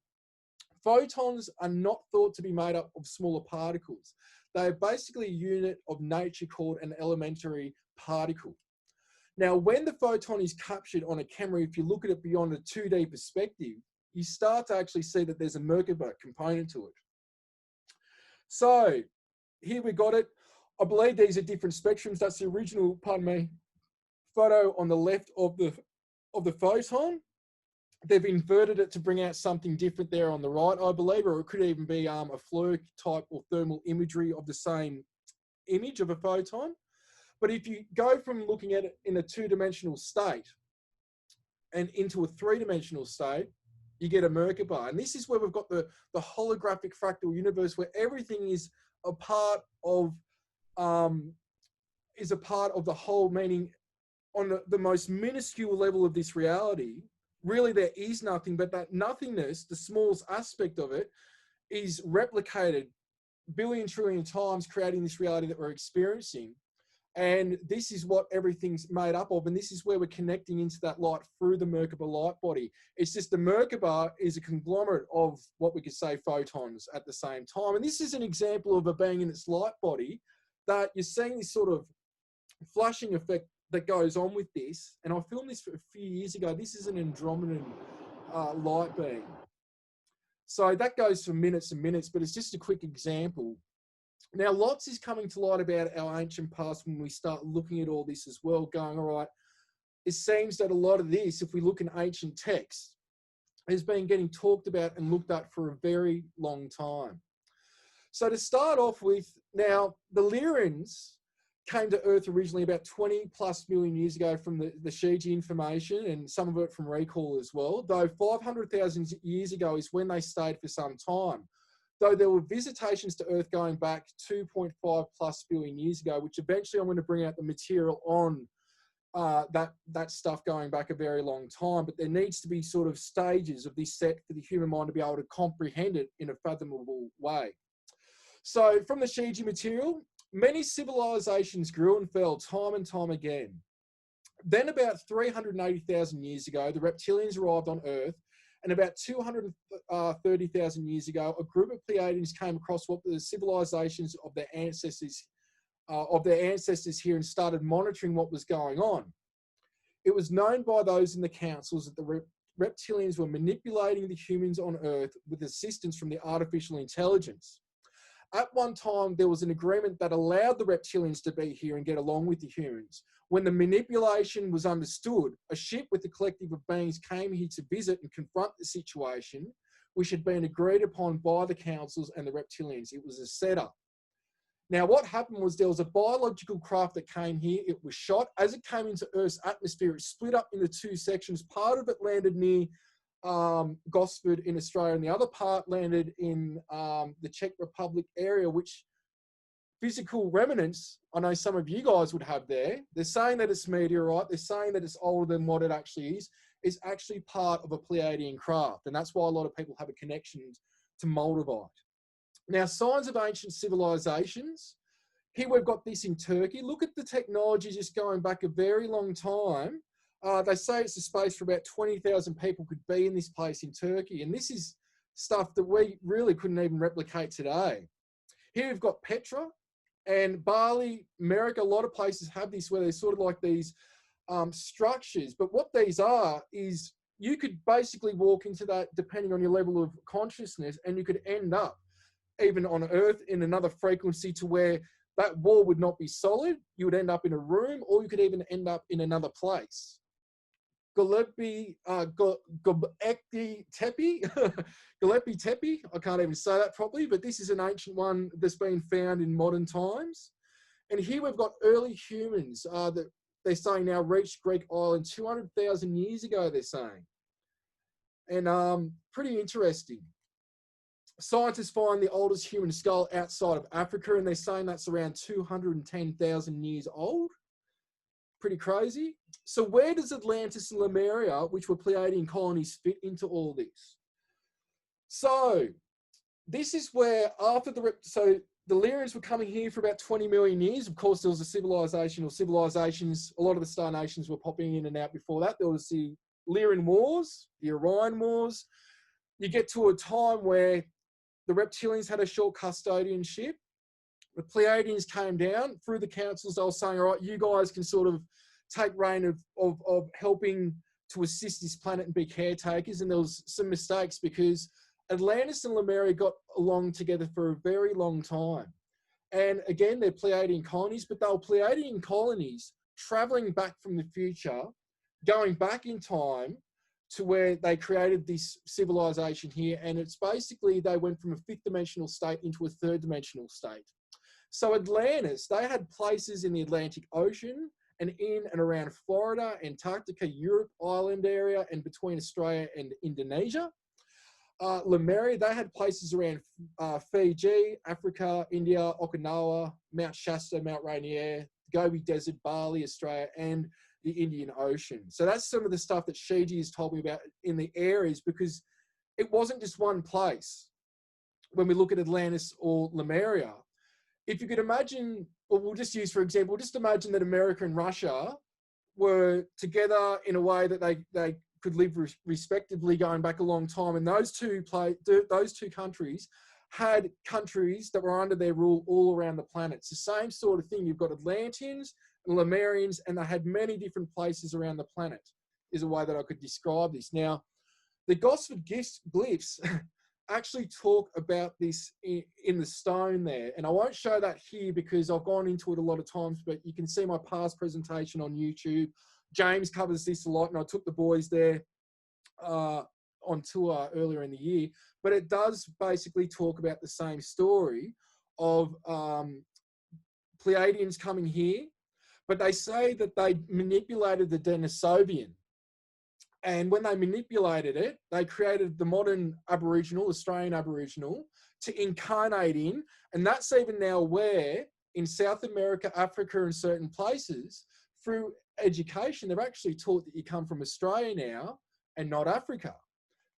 Photons are not thought to be made up of smaller particles. They are basically a unit of nature called an elementary particle. Now, when the photon is captured on a camera, if you look at it beyond a 2D perspective, you start to actually see that there's a Merkaba component to it. So here we got it. I believe these are different spectrums. That's the original, pardon me, photo on the left of the photon. They've inverted it to bring out something different there on the right, I believe, or it could even be a fluid type or thermal imagery of the same image of a photon. But if you go from looking at it in a two-dimensional state and into a three-dimensional state, you get a Merkaba. And this is where we've got the holographic fractal universe, where everything is a part of the whole, meaning on the most minuscule level of this reality, really there is nothing, but that nothingness, the smallest aspect of it, is replicated billion trillion times, creating this reality that we're experiencing. And this is what everything's made up of. And this is where we're connecting into that light through the Merkaba light body. It's just the Merkaba is a conglomerate of what we could say photons at the same time. And this is an example of a being in its light body that you're seeing this sort of flashing effect that goes on with this. And I filmed this a few years ago. This is an Andromedan light beam. So that goes for minutes and minutes, but it's just a quick example. Now, lots is coming to light about our ancient past when we start looking at all this as well, going, all right, it seems that a lot of this, if we look in ancient texts, has been getting talked about and looked at for a very long time. So to start off with, now, the Lyrians came to Earth originally about 20 plus million years ago from the Shiji information, and some of it from recall as well, though 500,000 years ago is when they stayed for some time. Though there were visitations to Earth going back 2.5 plus billion years ago, which eventually I'm going to bring out the material on that stuff going back a very long time. But there needs to be sort of stages of this set for the human mind to be able to comprehend it in a fathomable way. So from the Shiji material, many civilizations grew and fell time and time again. Then about 380,000 years ago, the reptilians arrived on Earth. And about 230,000 years ago, a group of Pleiadians came across what the civilizations of their ancestors here and started monitoring what was going on. It was known by those in the councils that the reptilians were manipulating the humans on Earth with assistance from the artificial intelligence. At one time, there was an agreement that allowed the reptilians to be here and get along with the humans. When the manipulation was understood, a ship with a collective of beings came here to visit and confront the situation, which had been agreed upon by the councils and the reptilians. It was a setup. Now, what happened was there was a biological craft that came here. It was shot. As it came into Earth's atmosphere, it split up into two sections. Part of it landed near Gosford in Australia, and the other part landed in the Czech Republic area, which physical remnants, I know some of you guys would have there. They're saying that it's meteorite. They're saying that it's older than what it actually is. It's actually part of a Pleiadian craft, and that's why a lot of people have a connection to Moldavite. Now, signs of ancient civilizations. Here we've got this in Turkey. Look at the technology just going back a very long time. They say it's a space for about 20,000 people could be in this place in Turkey. And this is stuff that we really couldn't even replicate today. Here we've got Petra and Bali, America. A lot of places have this where they're sort of like these structures. But what these are is you could basically walk into that depending on your level of consciousness, and you could end up even on Earth in another frequency to where that wall would not be solid. You would end up in a room, or you could even end up in another place. Göbekli Tepe, Göbekli Tepe, I can't even say that properly, but this is an ancient one that's been found in modern times. And here we've got early humans that they're saying now reached Greek island 200,000 years ago, they're saying. And pretty interesting. Scientists find the oldest human skull outside of Africa, and they're saying that's around 210,000 years old. Pretty crazy. So where does Atlantis and Lemuria, which were Pleiadian colonies, fit into all this? So this is where after the Lyrians were coming here for about 20 million years. Of course, there was a civilization or civilizations. A lot of the star nations were popping in and out before that. There was the Lyrian Wars, the Orion Wars. You get to a time where the reptilians had a short custodianship. The Pleiadians came down through the councils. They were saying, all right, you guys can sort of take reign of helping to assist this planet and be caretakers. And there was some mistakes because Atlantis and Lemuria got along together for a very long time. And again, they're Pleiadian colonies, but they were Pleiadian colonies traveling back from the future, going back in time to where they created this civilization here. And it's basically, they went from a fifth dimensional state into a third dimensional state. So Atlantis, they had places in the Atlantic Ocean and in and around Florida, Antarctica, Europe, island area, and between Australia and Indonesia. Lemuria, they had places around Fiji, Africa, India, Okinawa, Mount Shasta, Mount Rainier, Gobi Desert, Bali, Australia, and the Indian Ocean. So that's some of the stuff that Shiji has told me about in the areas, because it wasn't just one place. When we look at Atlantis or Lemuria, if you could imagine, or we'll just use, for example, just imagine that America and Russia were together in a way that they could live respectively going back a long time. And those two countries had countries that were under their rule all around the planet. It's the same sort of thing. You've got Atlanteans and Lemurians, and they had many different places around the planet, is a way that I could describe this. Now, the Gosford glyphs actually talk about this in the stone there. And I won't show that here because I've gone into it a lot of times, but you can see my past presentation on YouTube. James covers this a lot, and I took the boys there on tour earlier in the year. But it does basically talk about the same story of Pleiadians coming here, but they say that they manipulated the Denisovian. And when they manipulated it, they created the modern Aboriginal, Australian Aboriginal, to incarnate in. And that's even now where in South America, Africa, and certain places, through education, they're actually taught that you come from Australia now and not Africa.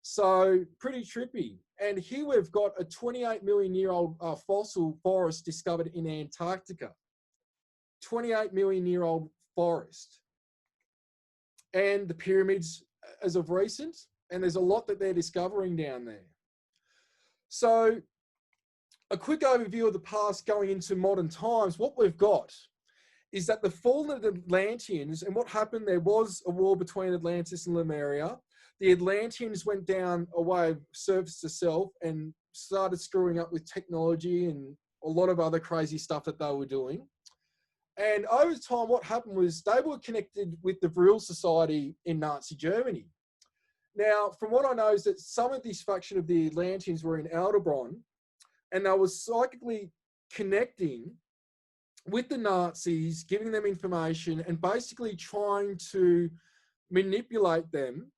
So pretty trippy. And here we've got a 28 million year old fossil forest discovered in Antarctica. 28 million year old forest. And the pyramids as of recent, and there's a lot that they're discovering down there. So a quick overview of the past going into modern times. What we've got is that the fallen Atlanteans, and what happened, there was a war between Atlantis and Lemuria. The Atlanteans went down a way of surface to self and started screwing up with technology and a lot of other crazy stuff that they were doing. And over time, what happened was they were connected with the Vril Society in Nazi Germany. Now, from what I know is that some of this faction of the Atlanteans were in Aldebaran, and they were psychically connecting with the Nazis, giving them information, and basically trying to manipulate them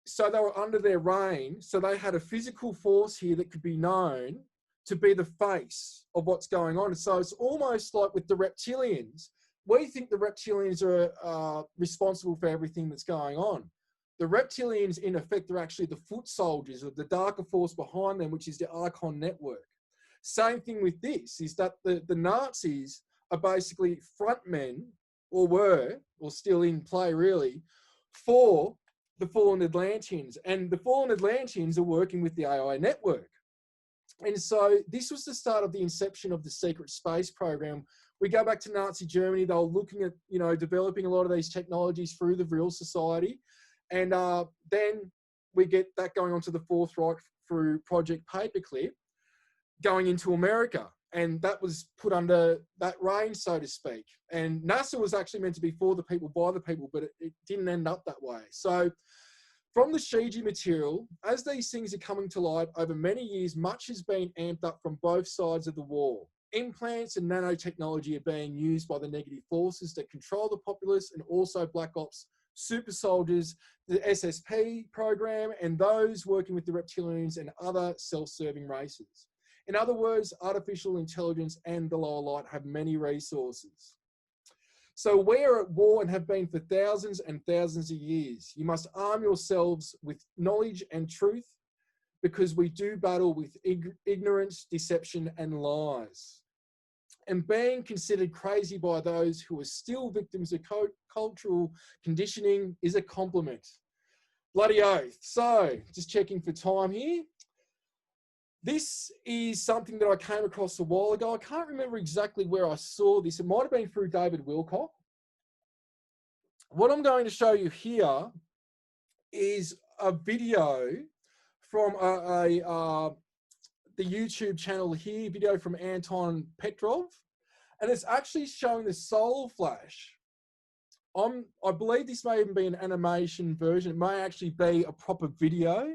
so they were under their reign. So they had a physical force here that could be known to be the face of what's going on. So it's almost like with the reptilians. We think the reptilians are responsible for everything that's going on. The reptilians, in effect, are actually the foot soldiers of the darker force behind them, which is the archon network. Same thing with this, is that the Nazis are basically frontmen, or were, or still in play really, for the fallen Atlanteans. And the fallen Atlanteans are working with the AI network. And so this was the start of the inception of the secret space program. We go back to Nazi Germany. They were looking at, developing a lot of these technologies through the Vril Society. And then we get that going on to the Fourth Reich through Project Paperclip, going into America. And that was put under that reign, so to speak. And NASA was actually meant to be for the people, by the people, but it didn't end up that way. So from the Shiji material, as these things are coming to light over many years, much has been amped up from both sides of the war. Implants and nanotechnology are being used by the negative forces that control the populace, and also Black Ops, super soldiers, the SSP program, and those working with the reptilians and other self-serving races. In other words, artificial intelligence and the lower light have many resources. So we are at war and have been for thousands and thousands of years. You must arm yourselves with knowledge and truth, because we do battle with ignorance, deception, and lies. And being considered crazy by those who are still victims of cultural conditioning is a compliment. Bloody oath. So, just checking for time here. This is something that I came across a while ago. I can't remember exactly where I saw this. It might have been through David Wilcock. What I'm going to show you here is a video from the YouTube channel here, video from Anton Petrov, and it's actually showing the solar flash. I believe this may even be an animation version. It may actually be a proper video.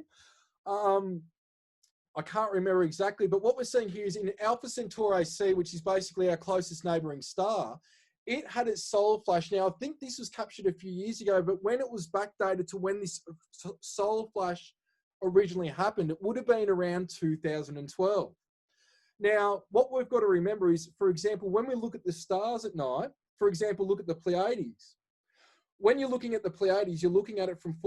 I can't remember exactly, but what we're seeing here is in Alpha Centauri C, which is basically our closest neighboring star, it had its solar flash. Now, I think this was captured a few years ago, but when it was backdated to when this solar flash originally happened, it would have been around 2012. Now, what we've got to remember is, for example, when we look at the stars at night, for example, look at the Pleiades. When you're looking at the Pleiades, you're looking at it from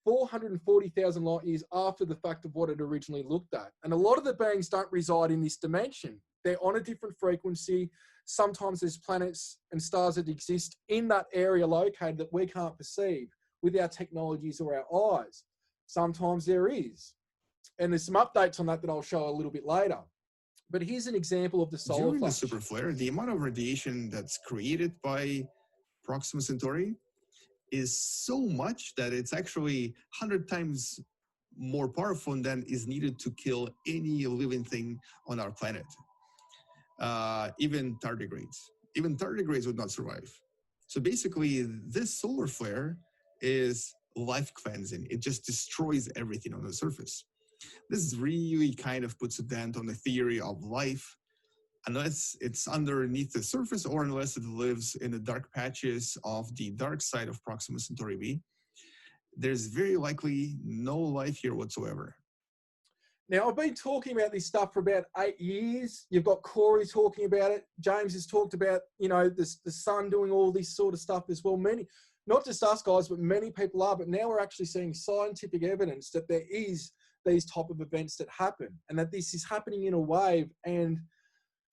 440,000 light years after the fact of what it originally looked at. And a lot of the beings don't reside in this dimension. They're on a different frequency. Sometimes there's planets and stars that exist in that area located that we can't perceive with our technologies or our eyes. Sometimes there is. And there's some updates on that that I'll show a little bit later. But here's an example of the solar During flash. the superflare, the amount of radiation that's created by Proxima Centauri is so much that it's actually 100 times more powerful than is needed to kill any living thing on our planet. Even tardigrades. Even tardigrades would not survive. So basically, this solar flare is life cleansing. It just destroys everything on the surface. This really kind of puts a dent on the theory of life, unless it's underneath the surface or unless it lives in the dark patches of the dark side of Proxima Centauri b. There's very likely no life here whatsoever. Now, I've been talking about this stuff for about 8 years. You've got Corey talking about it. James has talked about, you know, the sun doing all this sort of stuff as well. Many, not just us guys, but many people are. But now we're actually seeing scientific evidence that there is these type of events that happen and that this is happening in a wave and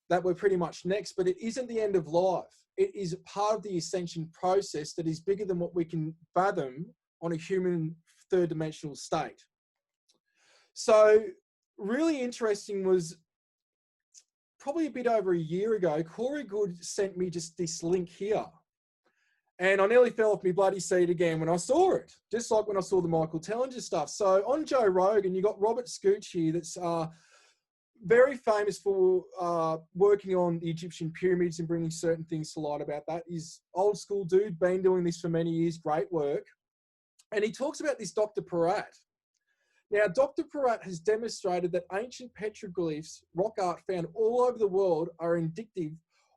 that we're pretty much next. But it isn't the end of life. It is part of the ascension process that is bigger than what we can fathom on a human third-dimensional state. So really interesting was probably a bit over a year ago, Corey Good sent me just this link here. And I nearly fell off my bloody seat again when I saw it, just like when I saw the Michael Tellinger stuff. So on Joe Rogan, you got Robert Scooch here that's very famous for working on the Egyptian pyramids and bringing certain things to light about that. He's old school dude, been doing this for many years, great work. And he talks about this Dr. Peratt. Now, Dr. Peratt has demonstrated that ancient petroglyphs, rock art found all over the world, are indicative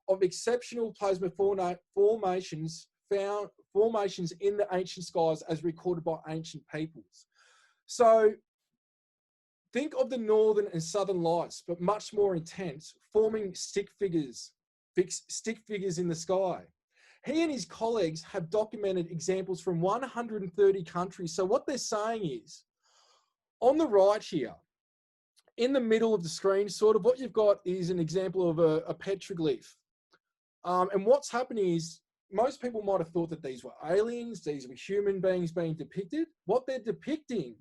of exceptional plasma formations in the ancient skies as recorded by ancient peoples. So think of the northern and southern lights, but much more intense, forming stick figures in the sky. He and his colleagues have documented examples from 130 countries. So what they're saying is, on the right here, in the middle of the screen, sort of what you've got is an example of a petroglyph. And what's happening is most people might have thought that these were aliens, these were human beings being depicted. What they're depicting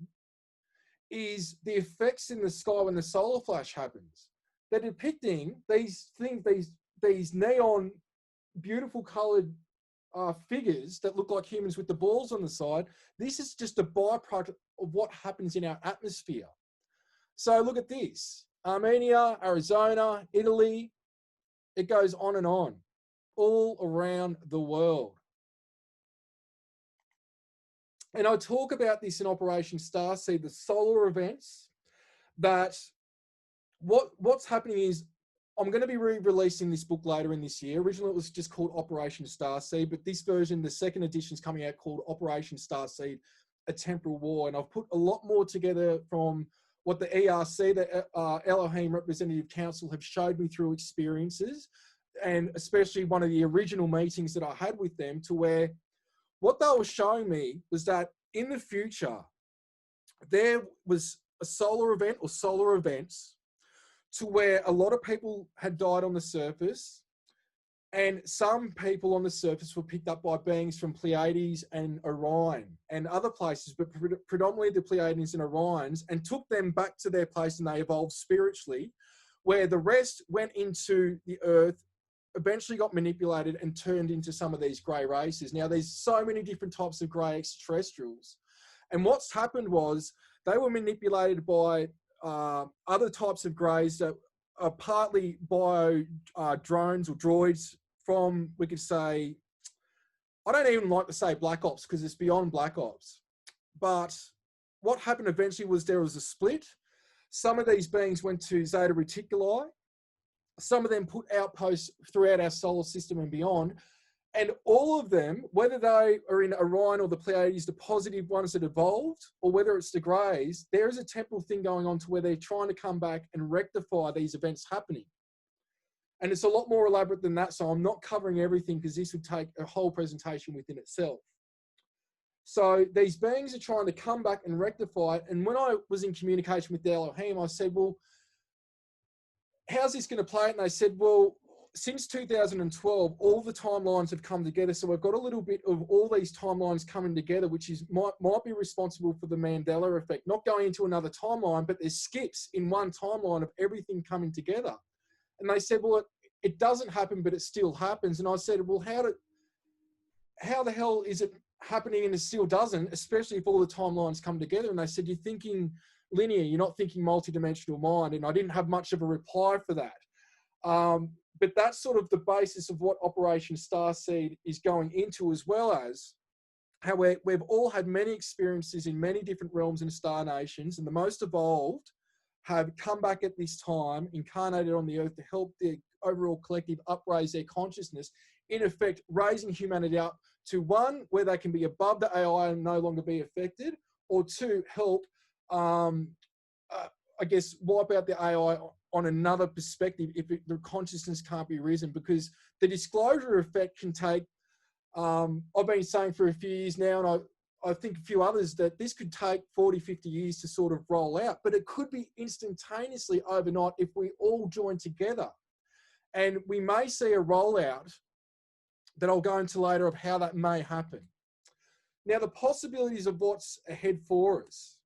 is the effects in the sky when the solar flash happens. They're depicting these things, these neon, beautiful colored figures that look like humans with the balls on the side. This is just a byproduct of what happens in our atmosphere. So look at this. Armenia, Arizona, Italy, it goes on and on, all around the world. And I talk about this in Operation Starseed, the solar events, that what's happening is I'm going to be re-releasing this book later in this year. Originally, it was just called Operation Starseed, but this version, the second edition, is coming out called Operation Starseed, A Temporal War. And I've put a lot more together from what the ERC, the Elohim Representative Council, have showed me through experiences, and especially one of the original meetings that I had with them, to where what they were showing me was that in the future, there was a solar event or solar events to where a lot of people had died on the surface, and some people on the surface were picked up by beings from Pleiades and Orion and other places, but predominantly the Pleiades and Orions, and took them back to their place, and they evolved spiritually, where the rest went into the earth, eventually got manipulated and turned into some of these grey races. Now, there's so many different types of grey extraterrestrials. And what's happened was they were manipulated by other types of greys that are partly bio drones or droids from, we could say, I don't even like to say Black Ops because it's beyond Black Ops. But what happened eventually was there was a split. Some of these beings went to Zeta Reticuli. Some of them put outposts throughout our solar system and beyond. And all of them, whether they are in Orion or the Pleiades, the positive ones that evolved, or whether it's the greys, there is a temporal thing going on to where they're trying to come back and rectify these events happening. And it's a lot more elaborate than that, so I'm not covering everything because this would take a whole presentation within itself. So these beings are trying to come back and rectify it. And when I was in communication with the Elohim, I said, well, how's this going to play? And they said, well, since 2012, all the timelines have come together. So we've got a little bit of all these timelines coming together, which is might be responsible for the Mandela effect. Not going into another timeline, but there's skips in one timeline of everything coming together. And they said, well, it doesn't happen, but it still happens. And I said, well, how the hell is it happening and it still doesn't, especially if all the timelines come together? And they said, you're thinking linear, you're not thinking multidimensional mind. And I didn't have much of a reply for that. But that's sort of the basis of what Operation Starseed is going into, as well as how we've all had many experiences in many different realms and star nations, and the most evolved have come back at this time, incarnated on the earth to help the overall collective upraise their consciousness, in effect raising humanity up to one, where they can be above the AI and no longer be affected, or two, help, I guess, wipe out the AI on another perspective if the consciousness can't be risen. Because the disclosure effect can take, I've been saying for a few years now, and I think a few others, that this could take 40, 50 years to sort of roll out, but it could be instantaneously overnight if we all join together. And we may see a rollout that I'll go into later of how that may happen. Now, the possibilities of what's ahead for us.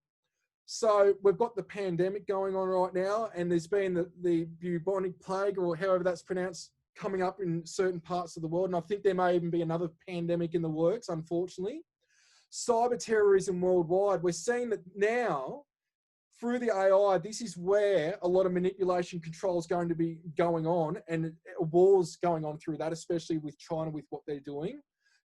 So we've got the pandemic going on right now, and there's been the bubonic plague, or however that's pronounced, coming up in certain parts of the world. And I think there may even be another pandemic in the works, unfortunately. Cyber terrorism worldwide. We're seeing that now, through the AI, this is where a lot of manipulation control is going to be going on, and wars going on through that, especially with China, with what they're doing.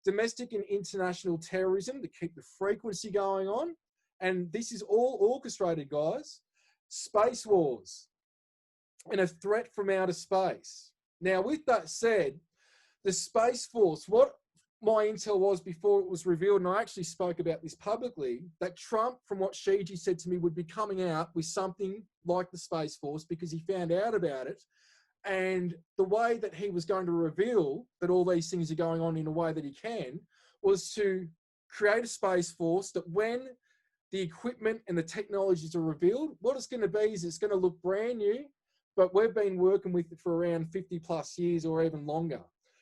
Domestic and international terrorism to keep the frequency going on. And this is all orchestrated, guys. Space wars and a threat from outer space. Now, with that said, the Space Force, what my intel was before it was revealed, and I actually spoke about this publicly, that Trump, from what Shiji said to me, would be coming out with something like the Space Force because he found out about it. And the way that he was going to reveal that all these things are going on in a way that he can was to create a Space Force that when the equipment and the technologies are revealed, what it's going to be is it's going to look brand new, but we've been working with it for around 50 plus years or even longer.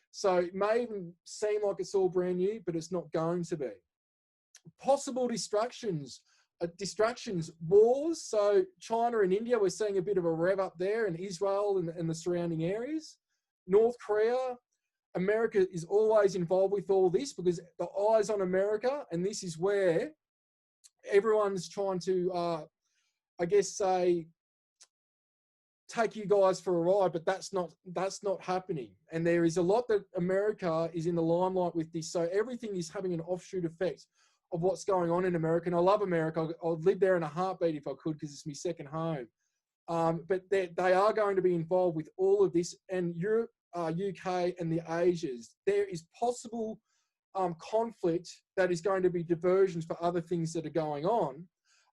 So it may even seem like it's all brand new, but it's not going to be. Possible distractions, wars. So China and India, we're seeing a bit of a rev up there, and Israel and the surrounding areas. North Korea, America is always involved with all this because the eyes on America, and this is where everyone's trying to, I guess, say, take you guys for a ride, but that's not happening. And there is a lot that America is in the limelight with this. So everything is having an offshoot effect of what's going on in America. And I love America. I'd live there in a heartbeat if I could, because it's my second home. But they are going to be involved with all of this. And Europe, UK, and the Asias, there is possible conflict that is going to be diversions for other things that are going on,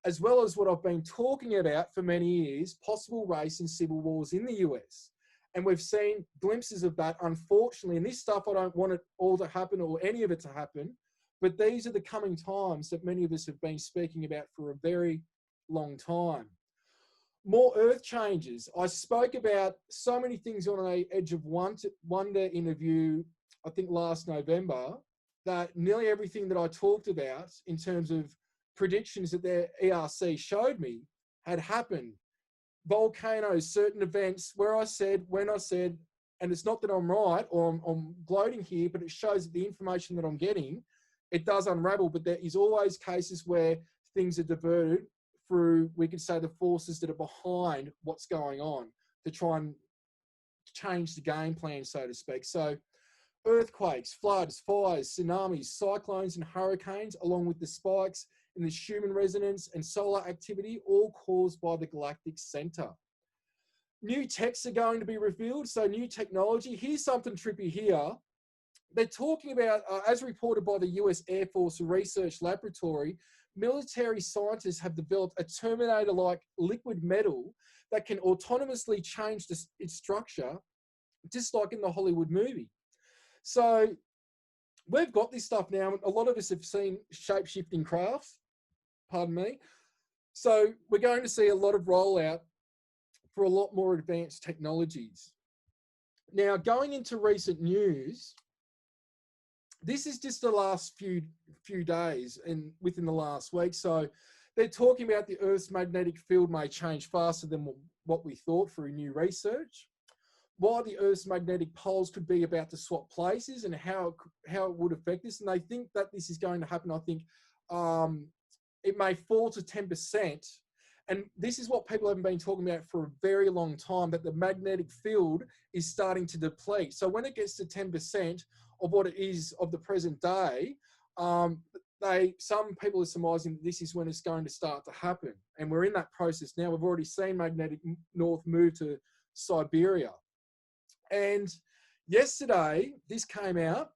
as well as what I've been talking about for many years, possible race and civil wars in the US. And we've seen glimpses of that, unfortunately. And this stuff, I don't want it all to happen or any of it to happen, but these are the coming times that many of us have been speaking about for a very long time. More earth changes. I spoke about so many things on a Edge of Wonder interview, I think last November, that nearly everything that I talked about in terms of predictions that their ERC showed me had happened. Volcanoes, certain events, where I said, when I said, and it's not that I'm right or I'm gloating here, but it shows that the information that I'm getting, it does unravel, but there is always cases where things are diverted through, we could say, the forces that are behind what's going on to try and change the game plan, so to speak. So earthquakes, floods, fires, tsunamis, cyclones and hurricanes, along with the spikes in the Schumann resonance and solar activity, all caused by the galactic center. New techs are going to be revealed, so new technology. Here's something trippy here. They're talking about, as reported by the US Air Force Research Laboratory, military scientists have developed a Terminator-like liquid metal that can autonomously change its structure, just like in the Hollywood movie. So we've got this stuff now. A lot of us have seen shape-shifting crafts, pardon me. So we're going to see a lot of rollout for a lot more advanced technologies. Now, going into recent news, this is just the last few days and within the last week. So they're talking about the Earth's magnetic field may change faster than what we thought through new research. Why the Earth's magnetic poles could be about to swap places and how it would affect this. And they think that this is going to happen. I think it may fall to 10%. And this is what people have been talking about for a very long time, that the magnetic field is starting to deplete. So when it gets to 10% of what it is of the present day, some people are surmising that this is when it's going to start to happen. And we're in that process now. We've already seen magnetic north move to Siberia. And yesterday, this came out,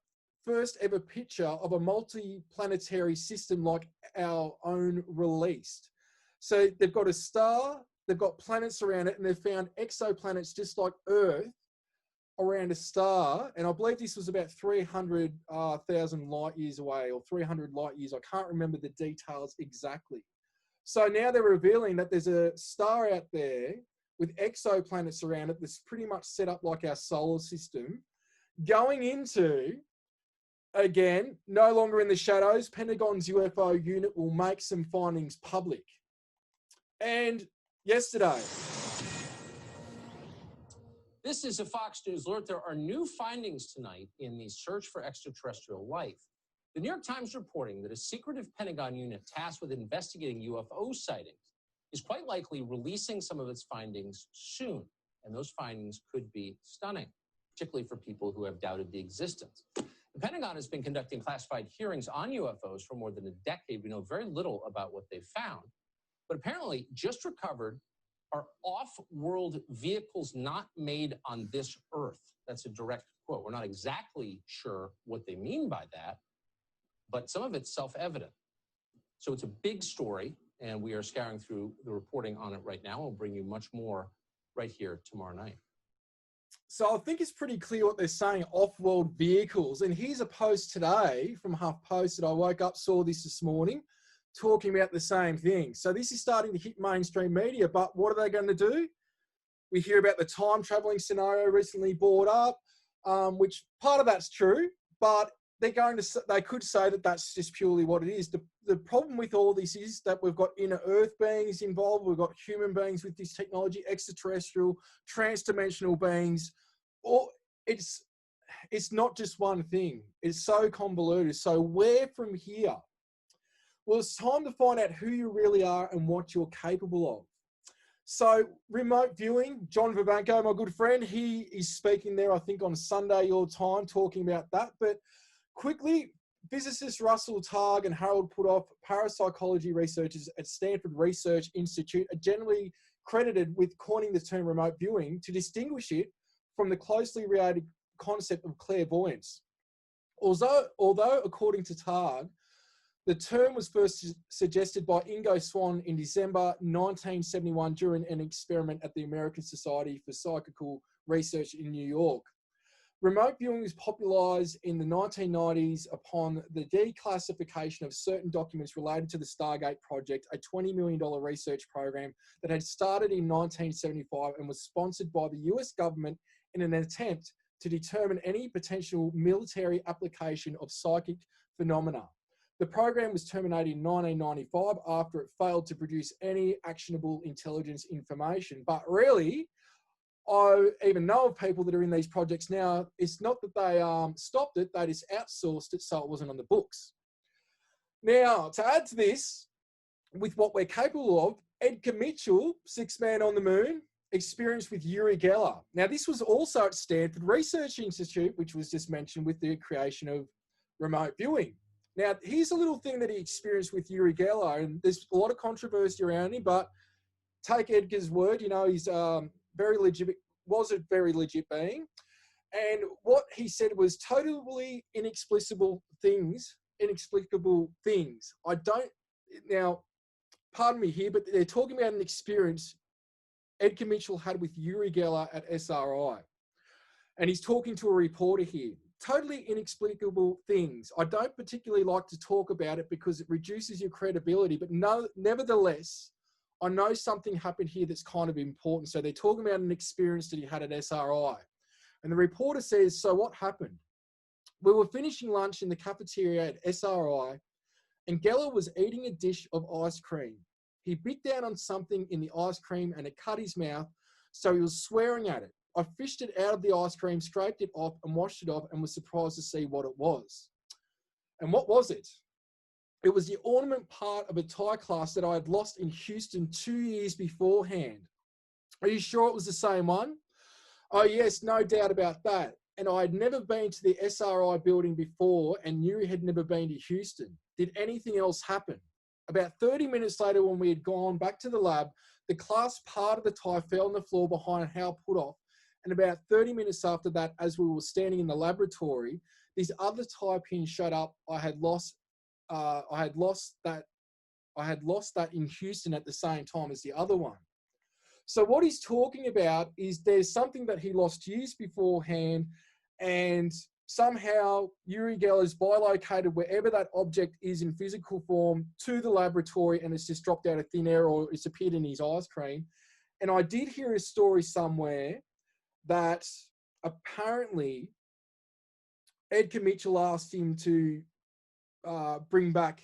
first ever picture of a multi-planetary system like our own released. So they've got a star, they've got planets around it, and they've found exoplanets just like Earth around a star. And I believe this was about 300,000 light years away, or 300 light years. I can't remember the details exactly. So now they're revealing that there's a star out there with exoplanets around it that's pretty much set up like our solar system, going into, again, no longer in the shadows. Pentagon's UFO unit will make some findings public. And yesterday, this is a Fox News alert. There are new findings tonight in the search for extraterrestrial life. The New York Times reporting that a secretive Pentagon unit tasked with investigating UFO sightings is quite likely releasing some of its findings soon. And those findings could be stunning, particularly for people who have doubted the existence. The Pentagon has been conducting classified hearings on UFOs for more than a decade. We know very little about what they've found, but apparently just recovered are off-world vehicles not made on this Earth. That's a direct quote. We're not exactly sure what they mean by that, but some of it's self-evident. So it's a big story, and we are scouring through the reporting on it right now. We'll bring you much more right here tomorrow night. So I think it's pretty clear what they're saying, off-world vehicles. And here's a post today from HuffPost that I woke up, saw this morning, talking about the same thing. So this is starting to hit mainstream media, but what are they going to do? We hear about the time traveling scenario recently brought up, which part of that's true, but they could say that that's just purely what it is. The problem with all this is that we've got inner Earth beings involved, we've got human beings with this technology, extraterrestrial, trans-dimensional beings. Or it's not just one thing. It's so convoluted. So where from here? Well, it's time to find out who you really are and what you're capable of. So remote viewing, John Vivanco, my good friend, he is speaking there, I think, on Sunday your time, talking about that. But quickly, physicists Russell Targ and Harold Puthoff, parapsychology researchers at Stanford Research Institute, are generally credited with coining the term remote viewing to distinguish it from the closely related concept of clairvoyance. Although according to Targ, the term was first suggested by Ingo Swann in December 1971 during an experiment at the American Society for Psychical Research in New York. Remote viewing was popularized in the 1990s upon the declassification of certain documents related to the Stargate project, a $20 million research program that had started in 1975 and was sponsored by the US government in an attempt to determine any potential military application of psychic phenomena. The program was terminated in 1995 after it failed to produce any actionable intelligence information. But really, I even know of people that are in these projects now. It's not that they stopped it, they just outsourced it so it wasn't on the books. Now, to add to this, with what we're capable of, Edgar Mitchell, sixth man on the moon, experienced with Uri Geller. Now, this was also at Stanford Research Institute, which was just mentioned with the creation of remote viewing. Now, here's a little thing that he experienced with Uri Geller, and there's a lot of controversy around him, but take Edgar's word, you know, he's very legit, was a very legit being. And what he said was totally inexplicable things. Now, pardon me here, but they're talking about an experience Edgar Mitchell had with Uri Geller at SRI. And he's talking to a reporter here. totally inexplicable things. I don't particularly like to talk about it because it reduces your credibility, but nevertheless, I know something happened here that's kind of important. So they're talking about an experience that he had at SRI. And the reporter says, so what happened? We were finishing lunch in the cafeteria at SRI, and Geller was eating a dish of ice cream. He bit down on something in the ice cream and it cut his mouth, so he was swearing at it. I fished it out of the ice cream, scraped it off and washed it off, and was surprised to see what it was. And what was it? It was the ornament part of a Thai class that I had lost in Houston 2 years beforehand. Are you sure it was the same one? Oh yes, no doubt about that. And I had never been to the SRI building before and Yuri had never been to Houston. Did anything else happen? About 30 minutes later, when we had gone back to the lab, the class part of the tie fell on the floor behind Hal Putoff. And about 30 minutes after that, as we were standing in the laboratory, these other tie pins showed up. I had lost that in Houston at the same time as the other one. So what he's talking about is there's something that he lost years beforehand, and somehow Uri Geller's bilocated wherever that object is in physical form to the laboratory, and it's just dropped out of thin air or it's appeared in his ice cream. And I did hear a story somewhere that apparently Edgar Mitchell asked him to bring back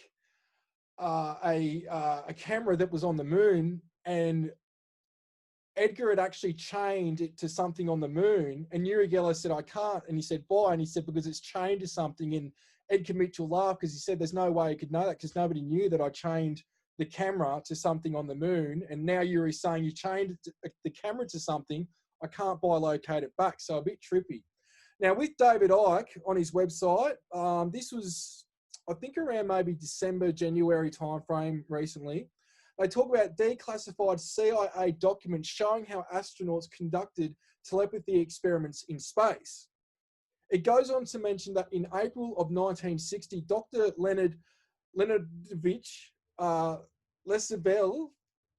a camera that was on the moon, and Edgar had actually chained it to something on the moon, and Uri Geller said, I can't. And he said, why? And he said, because it's chained to something. And Edgar Mitchell laughed because he said, there's no way he could know that because nobody knew that I chained the camera to something on the moon. And now Yuri's saying you chained the camera to something. I can't bilocate it back. So a bit trippy. Now with David Icke on his website, this was, I think around maybe December, January timeframe recently. They talk about declassified CIA documents showing how astronauts conducted telepathy experiments in space. It goes on to mention that in April of 1960, Dr. Leonidovich Lesabel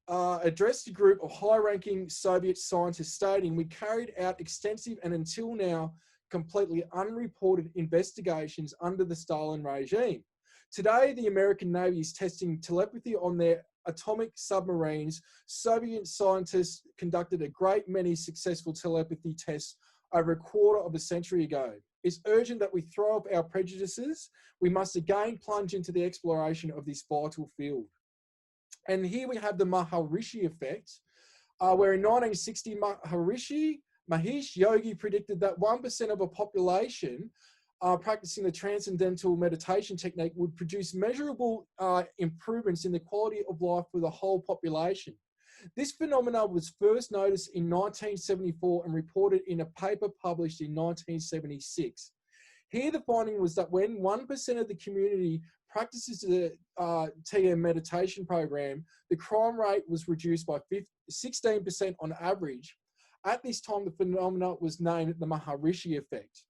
addressed a group of high-ranking Soviet scientists stating, we carried out extensive and until now completely unreported investigations under the Stalin regime. Today, the American Navy is testing telepathy on their atomic submarines. Soviet scientists conducted a great many successful telepathy tests over a quarter of a century ago. It's urgent that we throw up our prejudices. We must again plunge into the exploration of this vital field. And here we have the Maharishi effect, where in 1960, Mahesh Yogi predicted that 1% of a population practicing the transcendental meditation technique would produce measurable improvements in the quality of life for the whole population. This phenomenon was first noticed in 1974 and reported in a paper published in 1976. Here the finding was that when 1% of the community practices the TM meditation program, the crime rate was reduced by 16% on average. At this time, the phenomenon was named the Maharishi effect.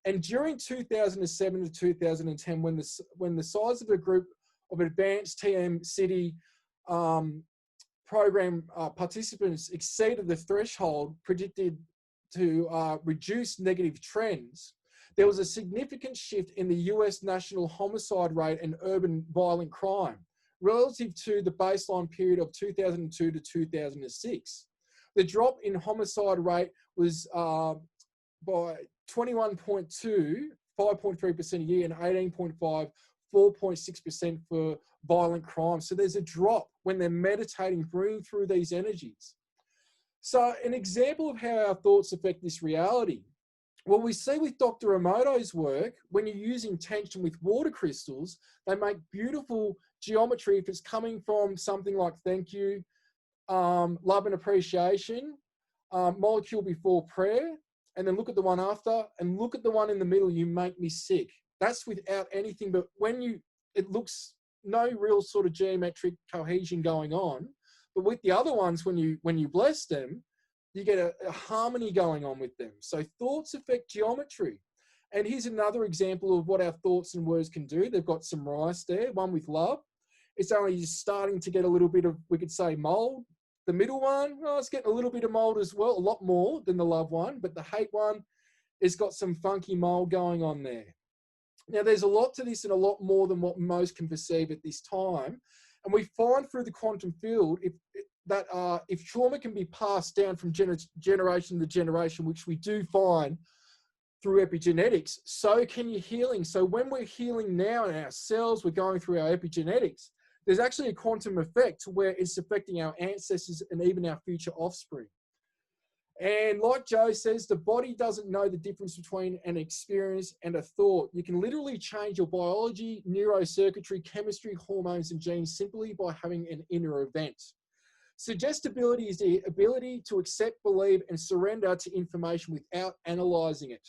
And during 2007 to 2010, when the size of a group of advanced TM city program participants exceeded the threshold predicted to reduce negative trends, there was a significant shift in the US national homicide rate and urban violent crime relative to the baseline period of 2002 to 2006. The drop in homicide rate was by 21.2, 5.3% a year, and 18.5, 4.6% for violent crime. So there's a drop when they're meditating, bringing through these energies. So an example of how our thoughts affect this reality. Well, we see with Dr. Emoto's work, when you're using tension with water crystals, they make beautiful geometry if it's coming from something like thank you, love and appreciation, molecule before prayer, and then look at the one after, and look at the one in the middle, you make me sick. That's without anything, but when it looks no real sort of geometric cohesion going on, but with the other ones, when you bless them, you get a harmony going on with them. So thoughts affect geometry. And here's another example of what our thoughts and words can do. They've got some rice there, one with love. It's only just starting to get a little bit of, we could say, mold. The middle one, it's getting a little bit of mold as well, a lot more than the love one, but the hate one, it's got some funky mold going on there. Now, there's a lot to this and a lot more than what most can perceive at this time. And we find through the quantum field if trauma can be passed down from generation to generation, which we do find through epigenetics, so can your healing. So when we're healing now in ourselves, we're going through our epigenetics, there's actually a quantum effect where it's affecting our ancestors and even our future offspring. And like Joe says, the body doesn't know the difference between an experience and a thought. You can literally change your biology, neurocircuitry, chemistry, hormones, and genes simply by having an inner event. Suggestibility is the ability to accept, believe, and surrender to information without analyzing it.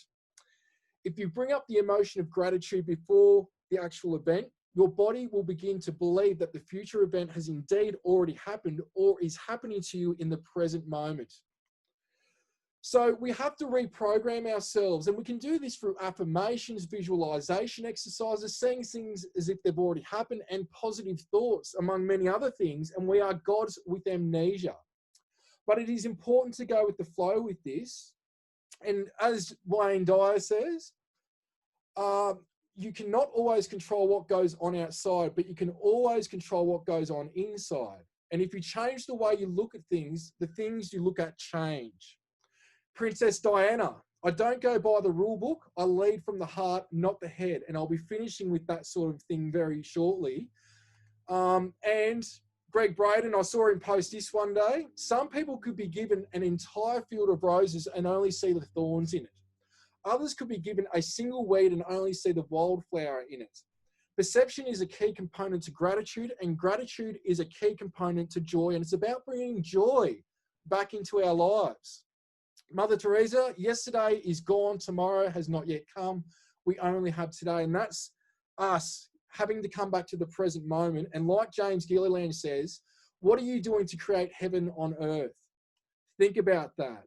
If you bring up the emotion of gratitude before the actual event, your body will begin to believe that the future event has indeed already happened or is happening to you in the present moment. So we have to reprogram ourselves, and we can do this through affirmations, visualization exercises, seeing things as if they've already happened, and positive thoughts, among many other things. And we are gods with amnesia. But it is important to go with the flow with this. And as Wayne Dyer says, you cannot always control what goes on outside, but you can always control what goes on inside. And if you change the way you look at things, the things you look at change. Princess Diana, I don't go by the rule book. I lead from the heart, not the head. And I'll be finishing with that sort of thing very shortly. And Greg Braden, I saw him post this one day. Some people could be given an entire field of roses and only see the thorns in it. Others could be given a single weed and only see the wildflower in it. Perception is a key component to gratitude, and gratitude is a key component to joy. And it's about bringing joy back into our lives. Mother Teresa, yesterday is gone, tomorrow has not yet come. We only have today, and that's us having to come back to the present moment. And like James Gilliland says, what are you doing to create heaven on earth? Think about that.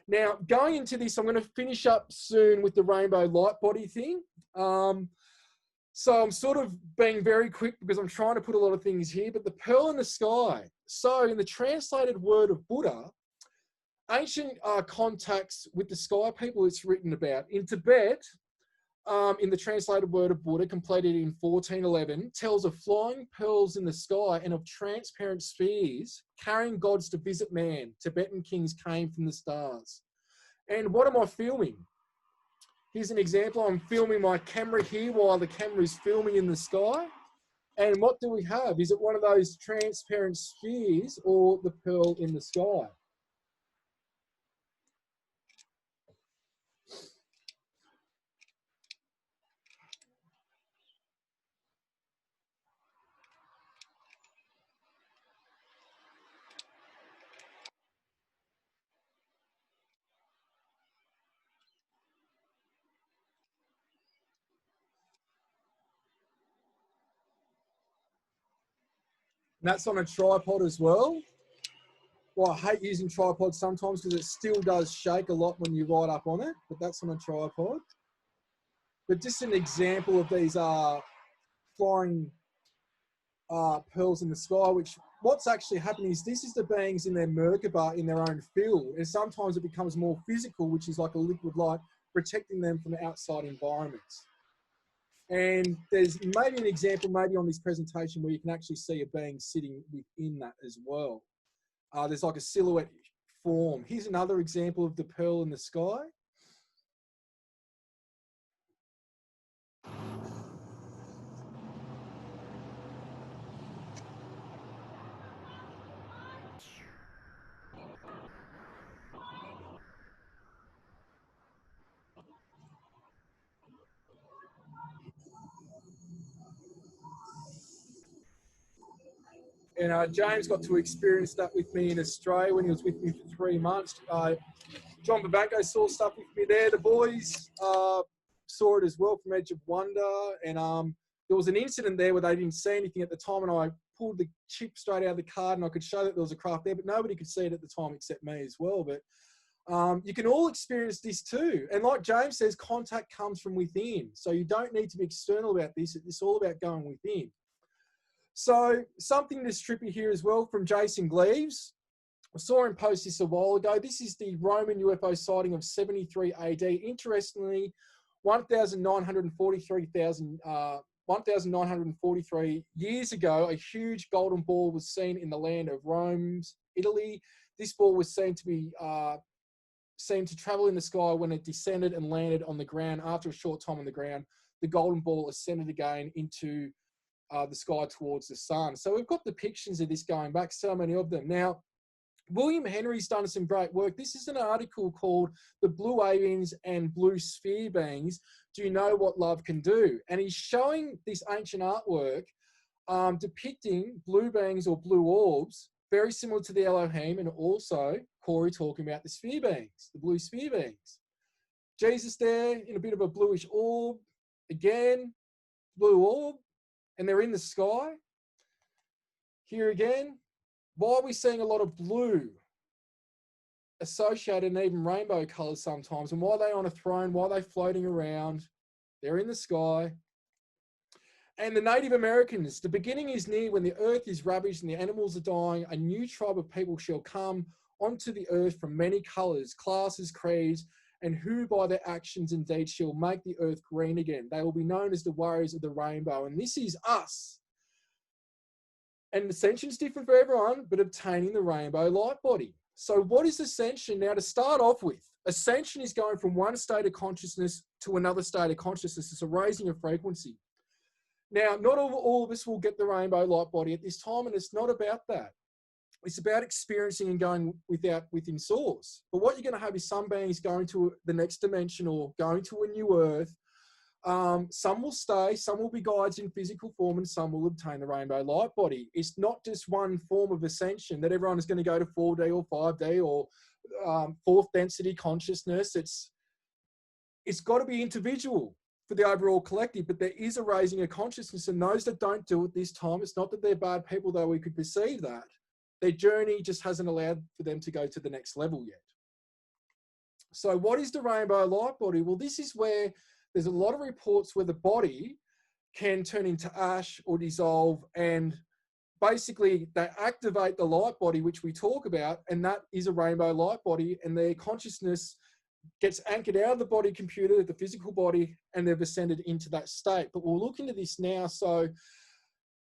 Now, going into this, I'm going to finish up soon with the rainbow light body thing. So I'm sort of being very quick because I'm trying to put a lot of things here, but the pearl in the sky. So in the translated word of Buddha, ancient contacts with the sky people it's written about. In Tibet, in the translated word of Buddha, completed in 1411, tells of flying pearls in the sky and of transparent spheres carrying gods to visit man. Tibetan kings came from the stars. And what am I filming? Here's an example. I'm filming my camera here while the camera is filming in the sky. And what do we have? Is it one of those transparent spheres or the pearl in the sky? And that's on a tripod as well. Well, I hate using tripods sometimes because it still does shake a lot when you ride up on it, but that's on a tripod. But just an example of these flying pearls in the sky, which what's actually happening is this is the beings in their Merkaba in their own field. And sometimes it becomes more physical, which is like a liquid light, protecting them from outside environments. And there's maybe an example, maybe on this presentation, where you can actually see a being sitting within that as well. There's like a silhouette form. Here's another example of the pearl in the sky. And James got to experience that with me in Australia when he was with me for 3 months. John Babanco saw stuff with me there. The boys saw it as well from Edge of Wonder. And there was an incident there where they didn't see anything at the time. And I pulled the chip straight out of the card and I could show that there was a craft there. But nobody could see it at the time except me as well. But you can all experience this too. And like James says, contact comes from within. So you don't need to be external about this. It's all about going within. So something that's trippy here as well from Jason Gleaves. I saw him post this a while ago. This is the Roman UFO sighting of 73 AD. Interestingly, 1,943 years ago, a huge golden ball was seen in the land of Rome's Italy. This ball was seen to travel in the sky when it descended and landed on the ground. After a short time on the ground, the golden ball ascended again into the sky towards the sun. So we've got depictions of this going back, so many of them. Now, William Henry's done some great work. This is an article called The Blue Aliens and Blue Sphere Beings. Do you know what love can do? And he's showing this ancient artwork depicting blue beings or blue orbs, very similar to the Elohim, and also Corey talking about the sphere beings, the blue sphere beings. Jesus there in a bit of a bluish orb, again, blue orb, and they're in the sky. Here again, why are we seeing a lot of blue associated and even rainbow colors sometimes? And why are they on a throne? Why are they floating around? They're in the sky. And the Native Americans, the beginning is near when the earth is ravaged and the animals are dying. A new tribe of people shall come onto the earth from many colors, classes, creeds, and who by their actions and deeds shall make the earth green again. They will be known as the warriors of the rainbow. And this is us. And Ascension's different for everyone, but obtaining the rainbow light body. So what is Ascension? Now, to start off with, Ascension is going from one state of consciousness to another state of consciousness. It's a raising of frequency. Now, not all of us will get the rainbow light body at this time, and it's not about that. It's about experiencing and going within source. But what you're going to have is some beings going to the next dimension or going to a new earth. Some will stay, some will be guides in physical form, and some will obtain the rainbow light body. It's not just one form of ascension that everyone is going to go to 4D or 5D or fourth density consciousness. It's got to be individual for the overall collective, but there is a raising of consciousness, and those that don't do it this time, it's not that they're bad people, though we could perceive that. Their journey just hasn't allowed for them to go to the next level yet. So what is the rainbow light body? Well, this is where there's a lot of reports where the body can turn into ash or dissolve, and basically they activate the light body, which we talk about, and that is a rainbow light body, and their consciousness gets anchored out of the body computer, the physical body, and they've ascended into that state. But we'll look into this now. So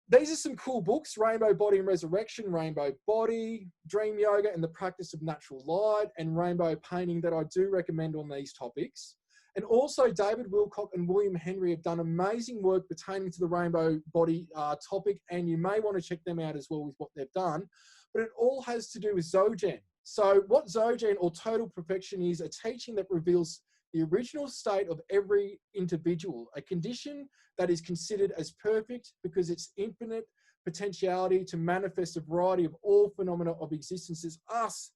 these are some cool books: Rainbow Body and Resurrection, Rainbow Body, Dream Yoga and the Practice of Natural Light, and Rainbow Painting that I do recommend on these topics. And also David Wilcock and William Henry have done amazing work pertaining to the rainbow body topic, and you may want to check them out as well with what they've done. But it all has to do with Zogen. So what Zogen or total perfection is a teaching that reveals the original state of every individual, a condition that is considered as perfect because it's infinite potentiality to manifest a variety of all phenomena of existence as us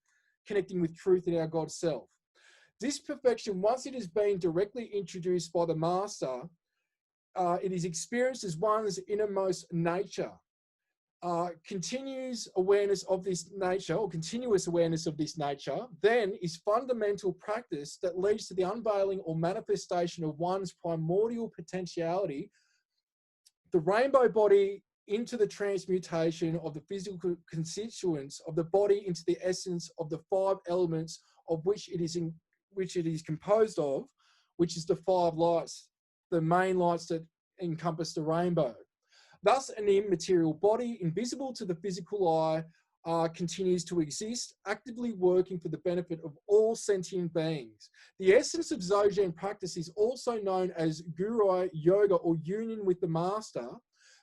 connecting with truth in our God self. This perfection, once it has been directly introduced by the master, it is experienced as one's innermost nature. Continuous awareness of this nature, or continuous awareness of this nature, then is fundamental practice that leads to the unveiling or manifestation of one's primordial potentiality, the rainbow body, into the transmutation of the physical constituents of the body into the essence of the 5 elements of which it is composed of, which is the 5 lights, the main lights that encompass the rainbow. Thus, an immaterial body, invisible to the physical eye, continues to exist, actively working for the benefit of all sentient beings. The essence of Zogen practice is also known as Gurui Yoga, or union with the master,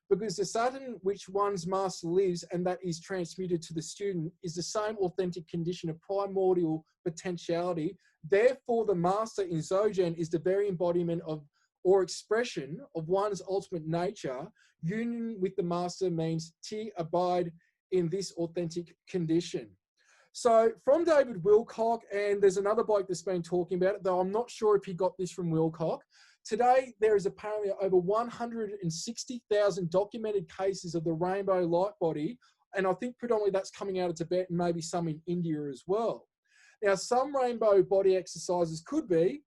because the Saturn which one's master lives and that is transmuted to the student is the same authentic condition of primordial potentiality. Therefore, the master in Zogen is the very embodiment of or expression of one's ultimate nature. Union with the master means to abide in this authentic condition. So from David Wilcock, and there's another bloke that's been talking about it, though I'm not sure if he got this from Wilcock. Today, there is apparently over 160,000 documented cases of the rainbow light body, and I think predominantly that's coming out of Tibet and maybe some in India as well. Now, some rainbow body exercises could be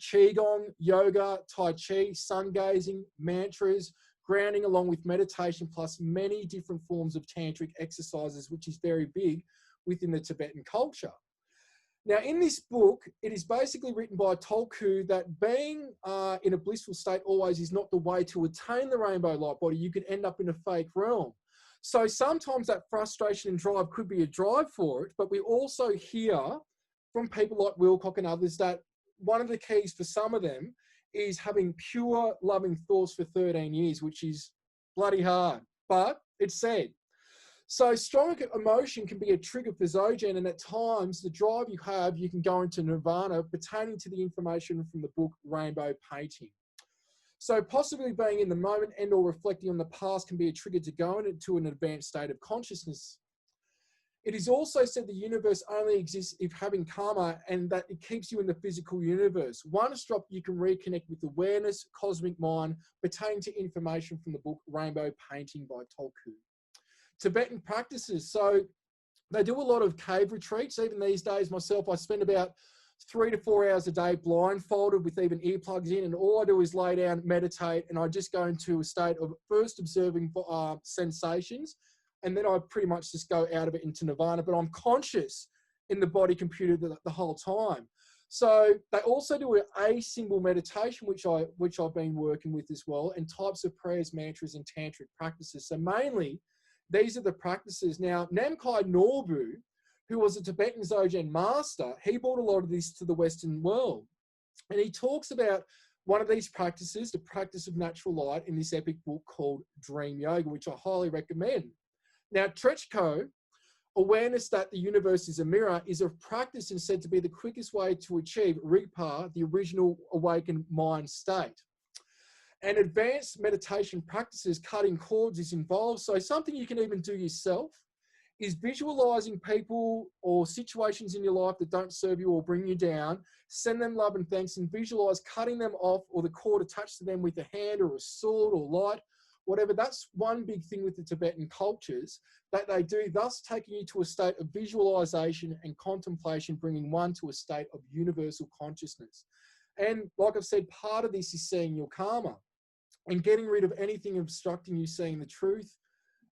Qigong, yoga, Tai Chi, sun gazing, mantras, grounding along with meditation, plus many different forms of tantric exercises, which is very big within the Tibetan culture. Now, in this book, it is basically written by Tulku that being in a blissful state always is not the way to attain the rainbow light body. You could end up in a fake realm. So sometimes that frustration and drive could be a drive for it, but we also hear from people like Wilcock and others that one of the keys for some of them is having pure loving thoughts for 13 years, which is bloody hard, but it's said. So strong emotion can be a trigger for Zogen, and at times the drive you have, you can go into nirvana pertaining to the information from the book Rainbow Painting. So possibly being in the moment and or reflecting on the past can be a trigger to go into an advanced state of consciousness. It is also said the universe only exists if having karma, and that it keeps you in the physical universe. One stop you can reconnect with awareness, cosmic mind, pertaining to information from the book Rainbow Painting by Tulku. Tibetan practices. So they do a lot of cave retreats. Even these days, myself, I spend about 3 to 4 hours a day blindfolded with even earplugs in, and all I do is lay down, meditate, and I just go into a state of first observing sensations, and then I pretty much just go out of it into nirvana, but I'm conscious in the body computer the whole time. So they also do a symbol meditation, which I've been working with as well, and types of prayers, mantras, and tantric practices. So mainly, these are the practices. Now, Namkhai Norbu, who was a Tibetan Zogen master, he brought a lot of this to the Western world. And he talks about one of these practices, the practice of natural light, in this epic book called Dream Yoga, which I highly recommend. Now, Trechko, awareness that the universe is a mirror, is a practice and said to be the quickest way to achieve Rigpa, the original awakened mind state. And advanced meditation practices, cutting cords, is involved. So something you can even do yourself is visualizing people or situations in your life that don't serve you or bring you down, send them love and thanks, and visualize cutting them off or the cord attached to them with a hand or a sword or light, whatever. That's one big thing with the Tibetan cultures that they do, thus taking you to a state of visualization and contemplation, bringing one to a state of universal consciousness. And like I've said, part of this is seeing your karma and getting rid of anything obstructing you seeing the truth,